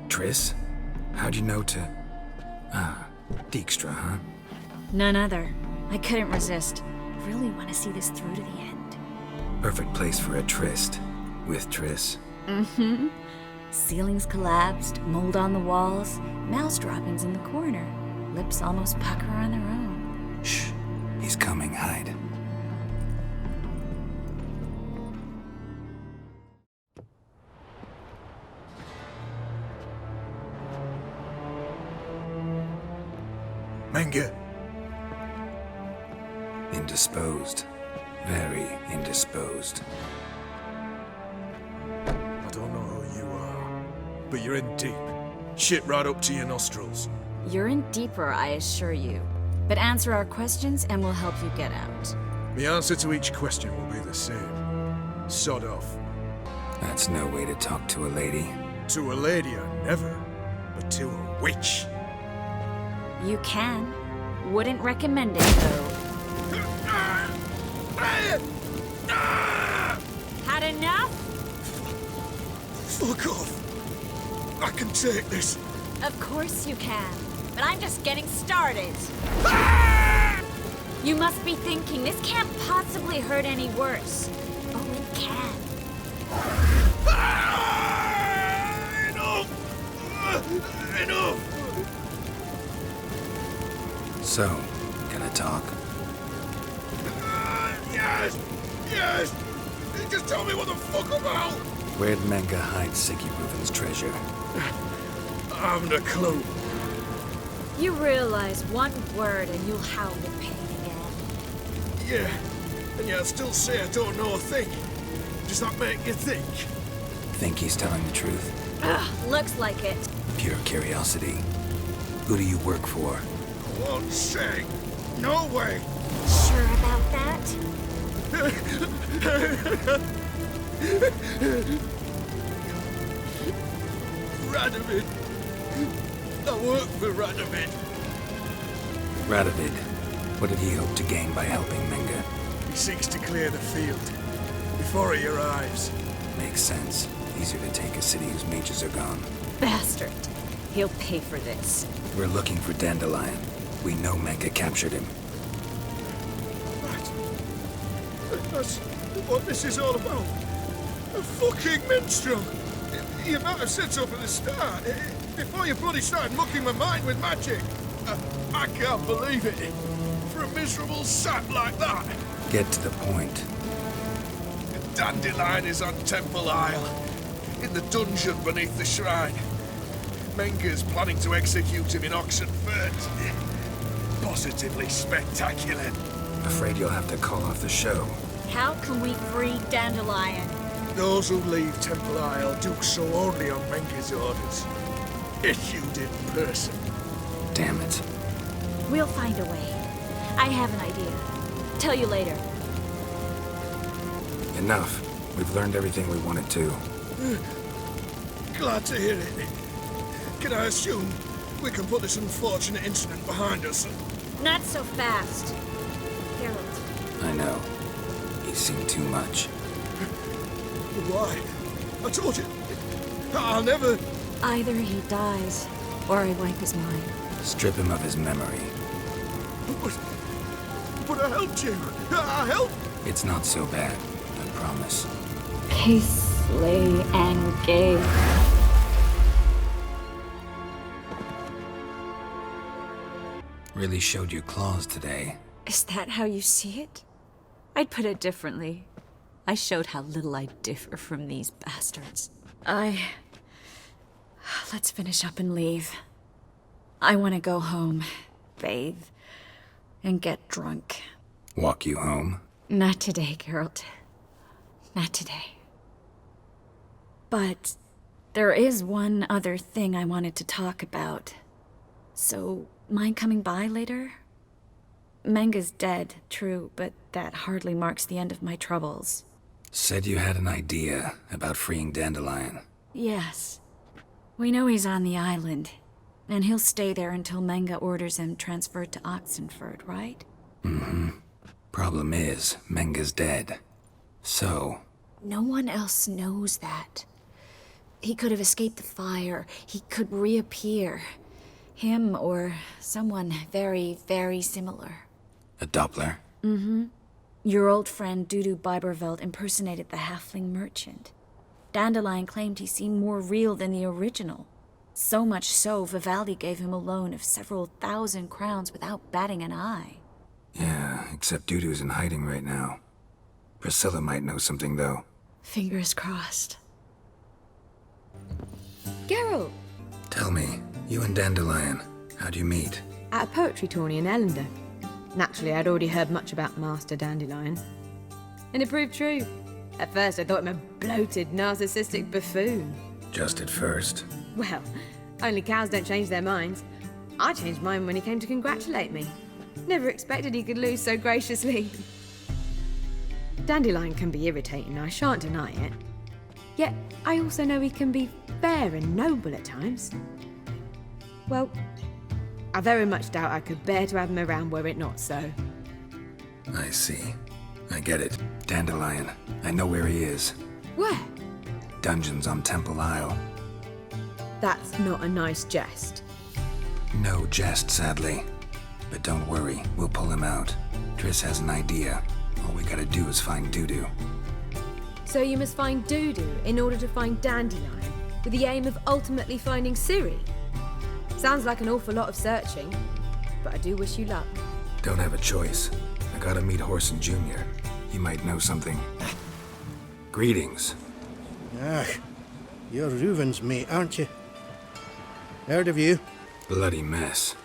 Triss? How'd you know to... Ah, Dijkstra, huh? None other. I couldn't resist. Really want to see this through to the end. Perfect place for a tryst. With Triss. Mm-hmm. Ceilings collapsed, mold on the walls, mouse droppings in the corner. Lips almost pucker on their own. Shh. He's coming. Hide. Menge. Indisposed. Very indisposed. I don't know who you are, but you're in deep. Shit right up to your nostrils. You're in deeper, I assure you. But answer our questions and we'll help you get out. The answer to each question will be the same. Sod off. That's no way to talk to a lady. To a lady, I never. But to a witch. You can. Wouldn't recommend it, though. Had enough? Fuck off. I can take this. Of course you can. But I'm just getting started. You must be thinking, this can't possibly hurt any worse. Oh, it can. Enough! Enough! So, can I talk? Yes! Yes! Just tell me what the fuck about! Where'd Menga hide Siggy Reuven's treasure? I haven't a clue. You realize one word and you'll howl with pain again. Yeah, and yet I still say I don't know a thing. Does that make you think? Think he's telling the truth? Ugh, looks like it. Pure curiosity. Who do you work for? I won't say. No way. Sure about that? Radovid. I work for Radovid. Radovid. What did he hope to gain by helping Menga? He seeks to clear the field. Before he arrives. Makes sense. Easier to take a city whose mages are gone. Bastard. He'll pay for this. We're looking for Dandelion. We know Menga captured him. That's what this is all about. A fucking minstrel. You might have said so from the start. Before you bloody started mucking my mind with magic. I can't believe it. For a miserable sap like that. Get to the point. Dandelion is on Temple Isle. In the dungeon beneath the shrine. Menga's planning to execute him in Oxenfurt. Positively spectacular. Afraid you'll have to call off the show. How can we free Dandelion? Those who leave Temple Isle do so only on Menga's orders. Issued in person. Damn it. We'll find a way. I have an idea. Tell you later. Enough. We've learned everything we wanted to. Glad to hear it. Can I assume we can put this unfortunate incident behind us? Not so fast. Harold. I know. He's seen too much. Why? I told you. I'll never... Either he dies, or I wipe his mind. Strip him of his memory. But I helped you. I helped... It's not so bad, I promise. Peacefully and gay. Really showed your claws today. Is that how you see it? I'd put it differently. I showed how little I differ from these bastards. Let's finish up and leave. I want to go home, bathe, and get drunk. Walk you home? Not today, Geralt. Not today. But there is one other thing I wanted to talk about. So, mind coming by later? Menga's dead, true, but that hardly marks the end of my troubles. Said you had an idea about freeing Dandelion. Yes. We know he's on the island, and he'll stay there until Menga orders him transferred to Oxenfurt, right? Mm-hmm. Problem is, Menga's dead. So... No one else knows that. He could have escaped the fire. He could reappear. Him or someone very, very similar. A Doppler? Mm-hmm. Your old friend Dudu Biberveld impersonated the halfling merchant. Dandelion claimed he seemed more real than the original. So much so, Vivaldi gave him a loan of several thousand crowns without batting an eye. Yeah, except Dudu's in hiding right now. Priscilla might know something, though. Fingers crossed. Geralt! Tell me, you and Dandelion, how'd you meet? At a poetry tourney in Ellender. Naturally, I'd already heard much about Master Dandelion. And it proved true. At first, I thought him a bloated, narcissistic buffoon. Just at first. Well, only cows don't change their minds. I changed mine when he came to congratulate me. Never expected he could lose so graciously. Dandelion can be irritating, I shan't deny it. Yet, I also know he can be fair and noble at times. Well, I very much doubt I could bear to have him around were it not so. I see. I get it. Dandelion. I know where he is. Where? Dungeons on Temple Isle. That's not a nice jest. No jest, sadly. But don't worry, we'll pull him out. Triss has an idea. All we gotta do is find Dudu. So you must find Dudu in order to find Dandelion, with the aim of ultimately finding Ciri? Sounds like an awful lot of searching, but I do wish you luck. Don't have a choice. I gotta meet Whoreson Jr. He might know something. Greetings. Ah, you're Reuven's mate, aren't you? Heard of you. Bloody mess.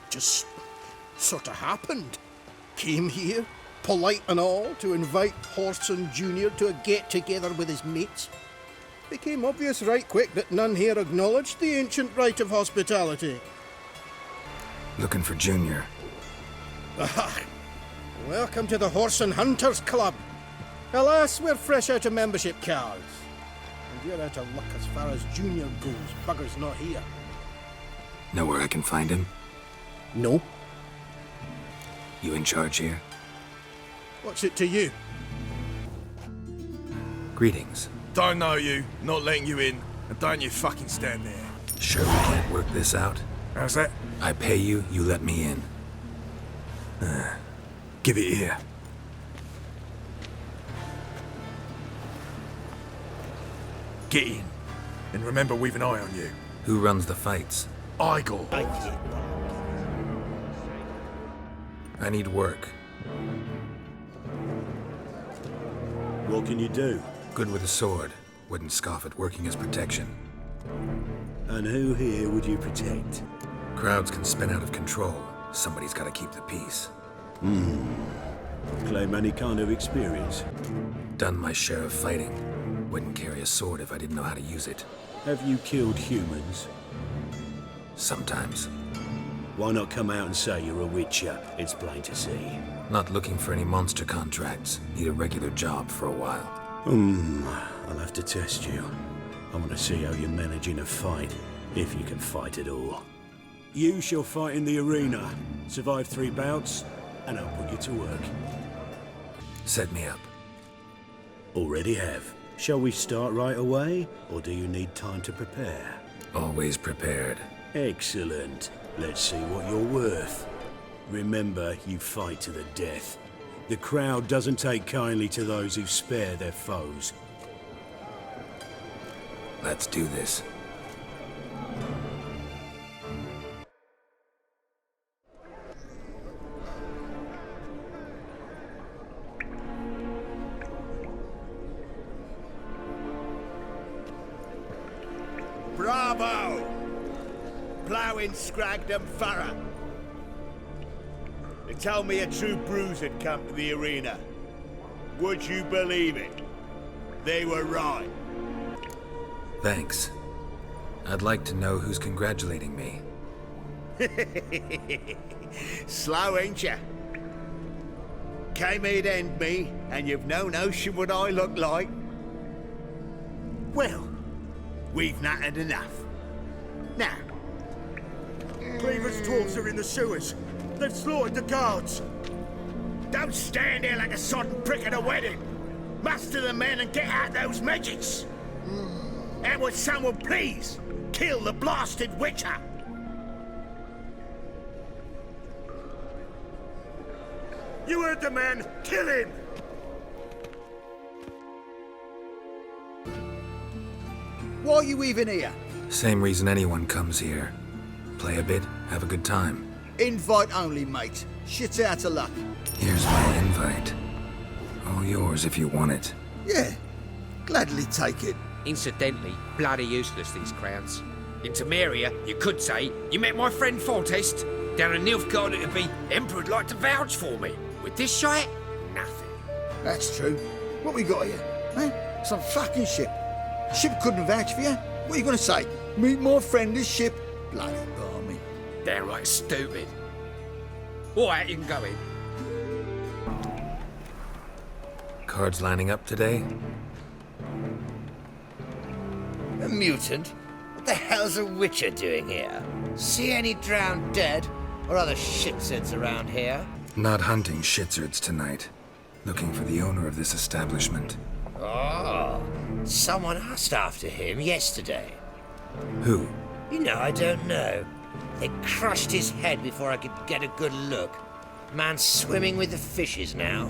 Just sort of happened. Came here, polite and all, to invite Hawthorne Jr. to a get-together with his mates. Became obvious right quick that none here acknowledged the ancient rite of hospitality. Looking for Junior. Ah, welcome to the Horse and Hunters Club. Alas, we're fresh out of membership cards. And you're out of luck as far as Junior goes. Bugger's not here. Know where I can find him? No. You in charge here? What's it to you? Greetings. Don't know you, not letting you in, and don't you fucking stand there. Sure we can't work this out? How's that? I pay you, you let me in. Give it here. Get in. And remember, we've an eye on you. Who runs the fights? Igor. I need work. What can you do? Good with a sword. Wouldn't scoff at working as protection. And who here would you protect? Crowds can spin out of control. Somebody's gotta keep the peace. Claim any kind of experience? Done my share of fighting. Wouldn't carry a sword if I didn't know how to use it. Have you killed humans? Sometimes. Why not come out and say you're a witcher? It's plain to see. Not looking for any monster contracts. Need a regular job for a while. I'll have to test you. I want to see how you manage in a fight, if you can fight at all. You shall fight in the arena, survive 3 bouts, and I'll put you to work. Set me up. Already have. Shall we start right away, or do you need time to prepare? Always prepared. Excellent. Let's see what you're worth. Remember, you fight to the death. The crowd doesn't take kindly to those who spare their foes. Let's do this. Bravo! Ploughing Scragdom Farah. They told me a true bruise had come to the arena. Would you believe it? They were right. Thanks. I'd like to know who's congratulating me. Slow, ain't ya? Came here to end me, and you've no notion what I look like? Well, we've not had enough. Now, Cleaver's dwarves are in the sewers. They've slaughtered the guards. Don't stand there like a sodden prick at a wedding. Muster the men and get out those midgets. And would someone please kill the blasted witcher? You heard the man. Kill him! Why are you even here? Same reason anyone comes here. Play a bit, have a good time. Invite only, mate. Shit's out of luck. Here's my invite. All yours if you want it. Yeah, gladly take it. Incidentally, bloody useless, these crowds. In Temeria, you could say, you met my friend Fortest. Down in Nilfgaard, it'd be, Emperor'd like to vouch for me. With this shite, nothing. That's true. What we got here? Eh? Some fucking ship. Ship couldn't vouch for you. What are you going to say? Meet my friendly ship? Bloody balmy. Downright stupid. Alright, you can go in. Cards lining up today? A mutant? What the hell's a Witcher doing here? See any drowned dead? Or other shitsuds around here? Not hunting shitsurds tonight. Looking for the owner of this establishment. Oh, someone asked after him yesterday. Who? You know, I don't know. They crushed his head before I could get a good look. Man's swimming with the fishes now.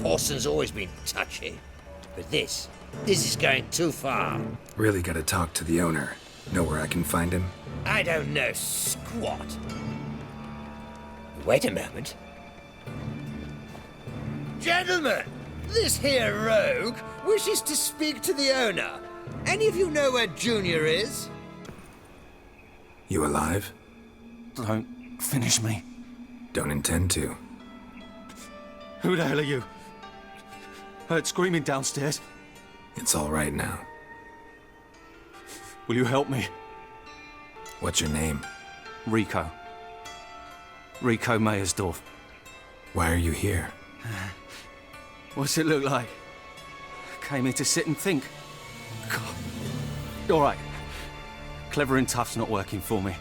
Hawthorne's always been touchy. But this is going too far. Really gotta talk to the owner. Know where I can find him? I don't know squat. Wait a moment. Gentlemen, this here rogue wishes to speak to the owner. Any of you know where Junior is? You alive? Don't finish me. Don't intend to. Who the hell are you? Heard screaming downstairs. It's all right now. Will you help me? What's your name? Rico. Rico Mayersdorf. Why are you here? What's it look like? Came here to sit and think. God. All right. Clever and tough's not working for me.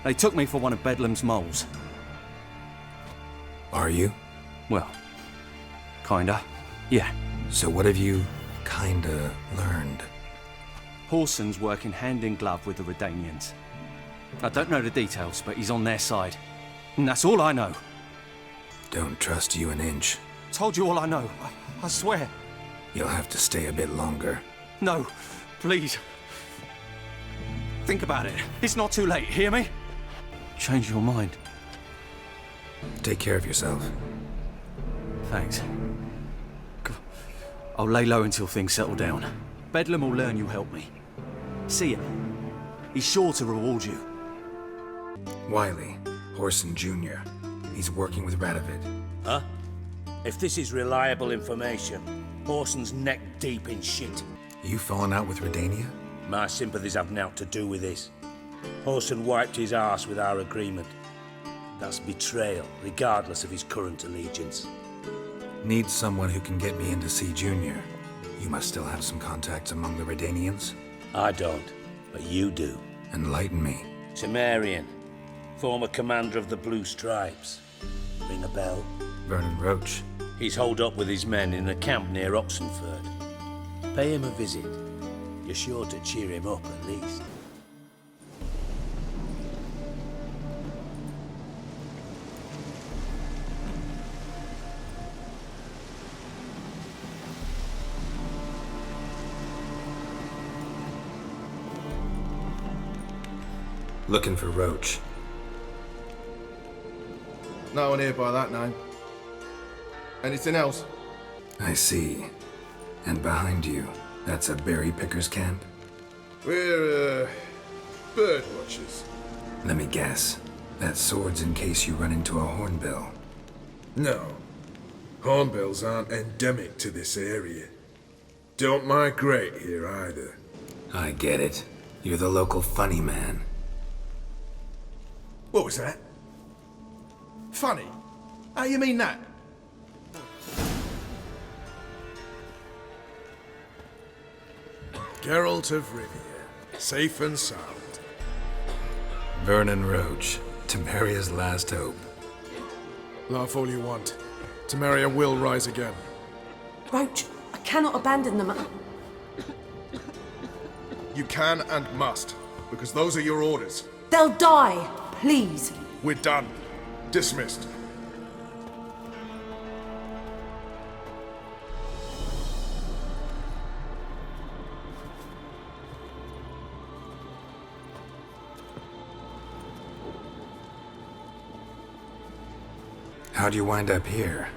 They took me for one of Bedlam's moles. Are you? Well, kinda. Yeah. So what have you kinda learned? Hawthorne's working hand in glove with the Redanians. I don't know the details, but he's on their side. And that's all I know. Don't trust you an inch. Told you all I know. I swear. You'll have to stay a bit longer. No, please. Think about it. It's not too late, hear me? Change your mind. Take care of yourself. Thanks. I'll lay low until things settle down. Bedlam will learn you helped me. See ya. He's sure to reward you. Wiley, Hawthorne Jr. He's working with Radovid. Huh? If this is reliable information, Hawthorne's neck deep in shit. You fallen out with Redania? My sympathies have naught to do with this. Hawthorne wiped his arse with our agreement. That's betrayal, regardless of his current allegiance. Need someone who can get me in to see Junior. You must still have some contacts among the Redanians? I don't, but you do. Enlighten me. Temerian, former commander of the Blue Stripes. Ring a bell? Vernon Roach. He's holed up with his men in a camp near Oxenford. Pay him a visit. You're sure to cheer him up, at least. Looking for Roach. No one here by that name. Anything else? I see. And behind you, that's a berry picker's camp? We're, bird watchers. Let me guess. That sword's in case you run into a hornbill. No. Hornbills aren't endemic to this area. Don't migrate here either. I get it. You're the local funny man. What was that? Funny? How you mean that? Geralt of Rivia, safe and sound. Vernon Roach, Temeria's last hope. Laugh all you want. Temeria will rise again. Roach, I cannot abandon them. You can and must, because those are your orders. They'll die, please. We're done. Dismissed. How'd you wind up here?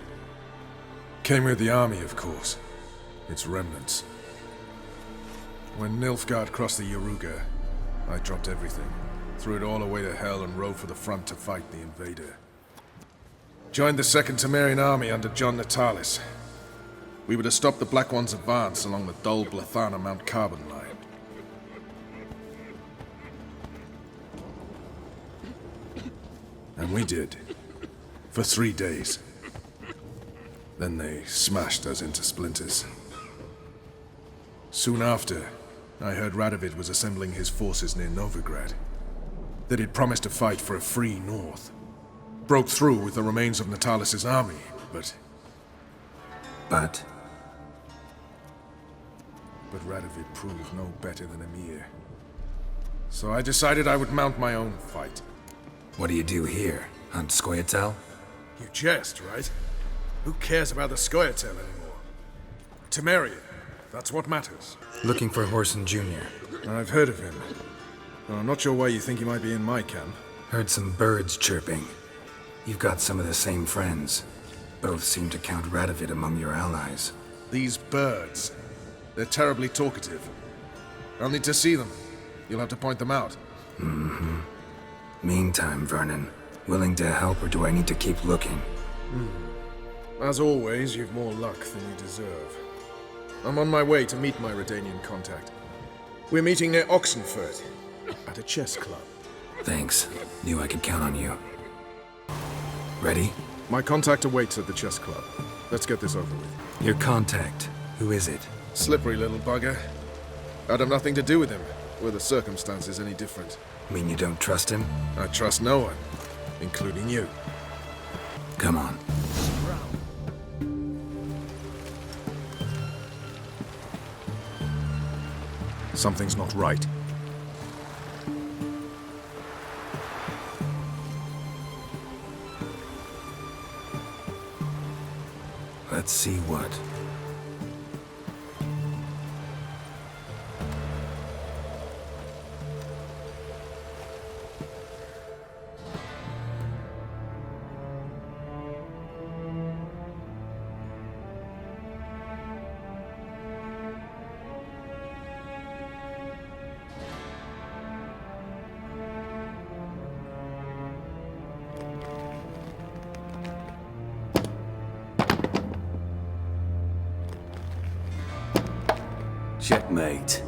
Came with the army, of course. Its remnants. When Nilfgaard crossed the Yaruga, I dropped everything. Threw it all away to hell and rode for the front to fight the invader. Joined the 2nd Temerian army under John Natalis. we were to stop the Black One's advance along the dull Blathana Mount Carbon line. And we did. For 3 days. Then they smashed us into splinters. Soon after, I heard Radovid was assembling his forces near Novigrad. That he'd promised to fight for a free North. Broke through with the remains of Natalis' army, but... But Radovid proved no better than Emir. So I decided I would mount my own fight. what do you do here? Hunt Scoia'tael? You jest, right? Who cares about the Scoia'tael anymore? Temeria, that's what matters. Looking for Whoreson Jr. I've heard of him. But I'm not sure why you think he might be in my camp. Heard some birds chirping. You've got some of the same friends. Both seem to count Radovid among your allies. These birds. They're terribly talkative. I'll need to see them. You'll have to point them out. Mm-hmm. Meantime, Vernon, willing to help, or do I need to keep looking? As always, you've more luck than you deserve. I'm on my way to meet my Redanian contact. We're meeting near Oxenford, at a chess club. Thanks. Knew I could count on you. Ready? My contact awaits at the chess club. Let's get this over with. Your contact? Who is it? Slippery little bugger. I'd have nothing to do with him, were the circumstances any different. Mean you don't trust him? I trust no one, including you. Come on. Something's not right. Let's see what. Checkmate.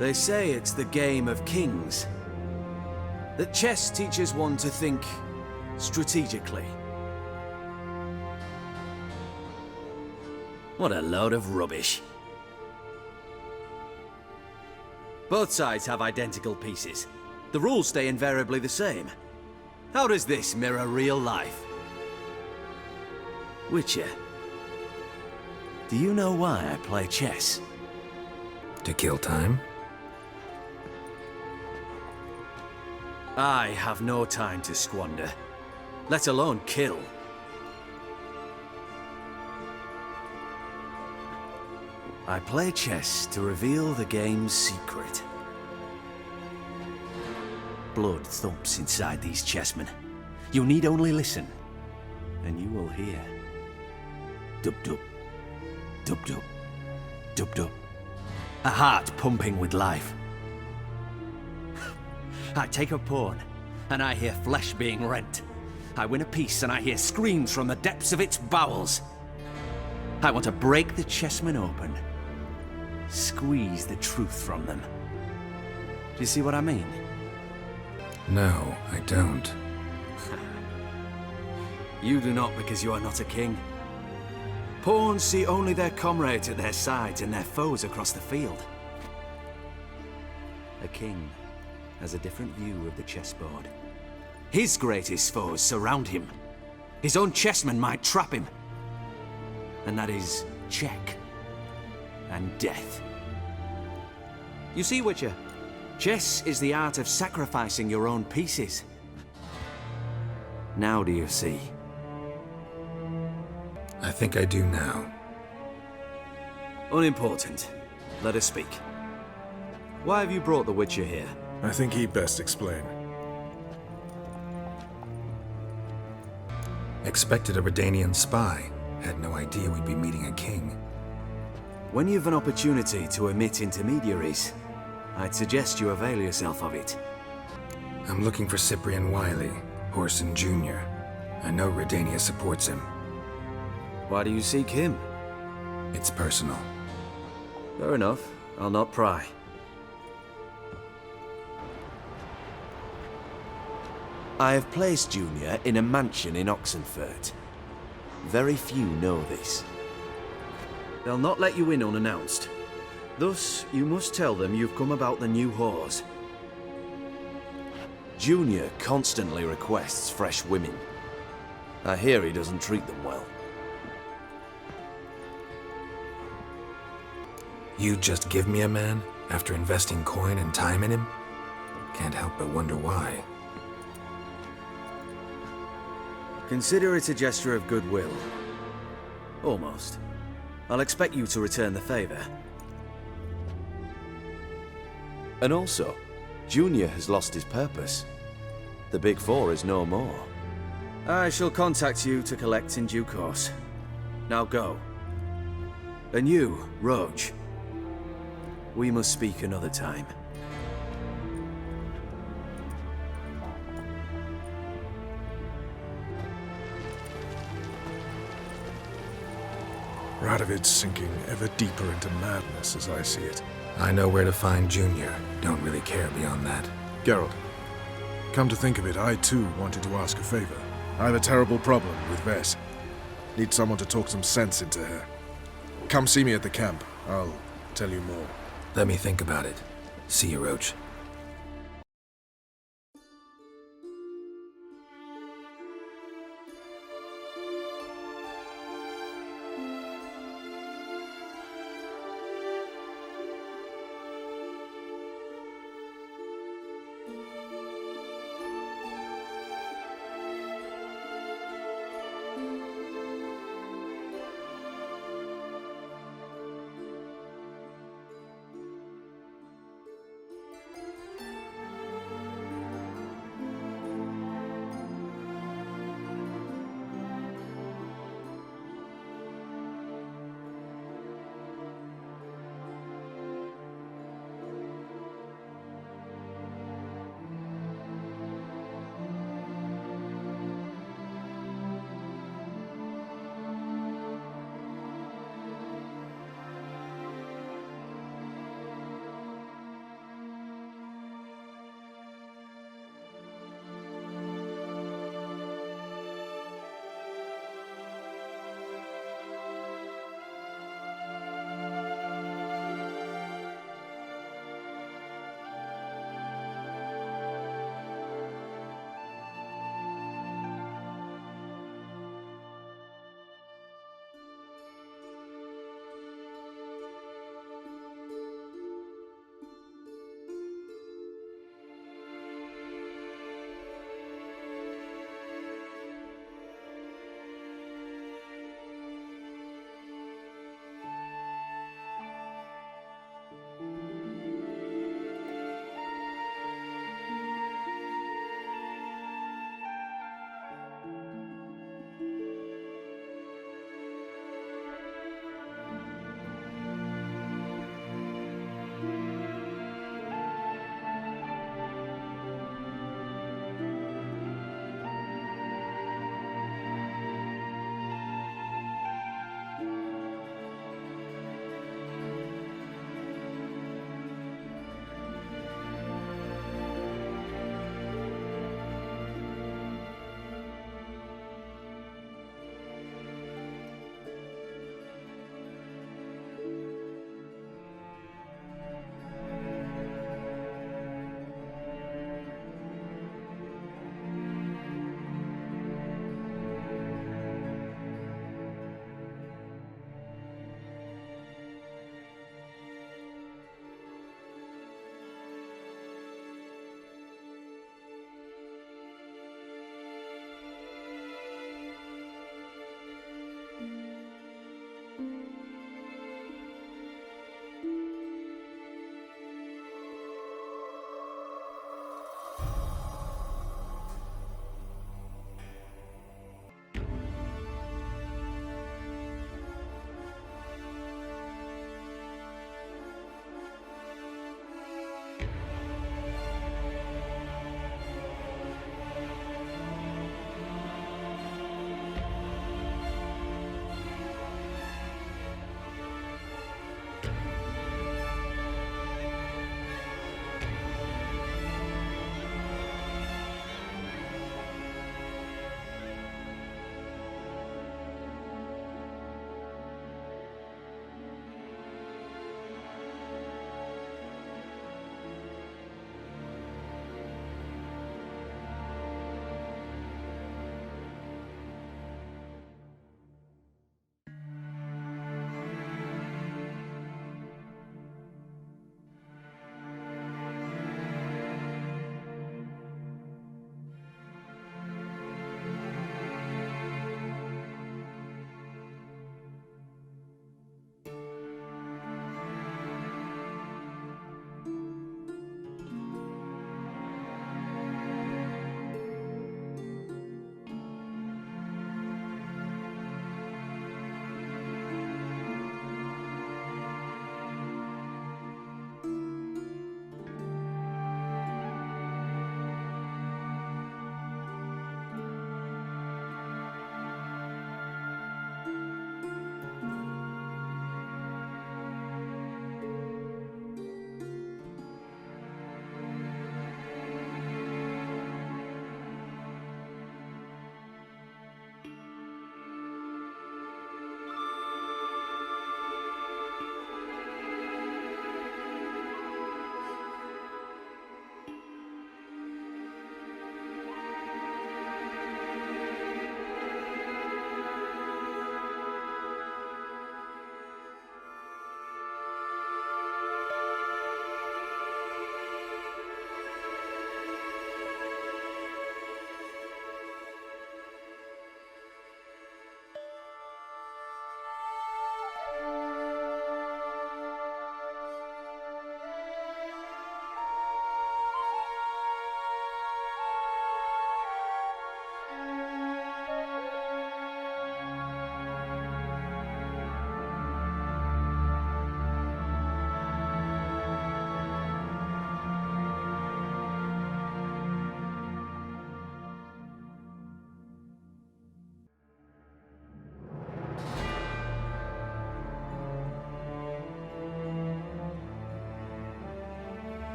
They say it's the game of kings. That chess teaches one to think strategically. What a load of rubbish. Both sides have identical pieces. The rules stay invariably the same. How does this mirror real life? Witcher, do you know why I play chess? To kill time? I have no time to squander, let alone kill. I play chess to reveal the game's secret. Blood thumps inside these chessmen. You need only listen, and you will hear. Dub-dub, dub-dub, dub-dub. A heart pumping with life. I take a pawn, and I hear flesh being rent. I win a piece, and I hear screams from the depths of its bowels. I want to break the chessmen open. Squeeze the truth from them. Do you see what I mean? No, I don't. You do not, because you are not a king. Pawns see only their comrades at their sides and their foes across the field. A king has a different view of the chessboard. His greatest foes surround him. His own chessmen might trap him. And that is check and death. You see, Witcher, chess is the art of sacrificing your own pieces. Now do you see? I think I do now. Unimportant. Let us speak. Why have you brought the Witcher here? I think he'd best explain. Expected a Redanian spy. Had no idea we'd be meeting a king. When you've an opportunity to omit intermediaries, I'd suggest you avail yourself of it. I'm looking for Cyprian Wiley, Whoreson Jr. I know Redania supports him. Why do you seek him? It's personal. Fair enough. I'll not pry. I have placed Junior in a mansion in Oxenfurt. Very few know this. They'll not let you in unannounced. Thus, you must tell them you've come about the new whores. Junior constantly requests fresh women. I hear he doesn't treat them well. You just give me a man after investing coin and time in him? Can't help but wonder why. Consider it a gesture of goodwill. Almost. I'll expect you to return the favor. And also, Junior has lost his purpose. The Big Four is no more. I shall contact you to collect in due course. Now go. And you, Roach. We must speak another time. Radovid's sinking ever deeper into madness as I see it. I know where to find Junior. Don't really care beyond that. Geralt, come to think of it, I too wanted to ask a favor. I have a terrible problem with Vess. Need someone to talk some sense into her. Come see me at the camp. I'll tell you more. Let me think about it. See you, Roach.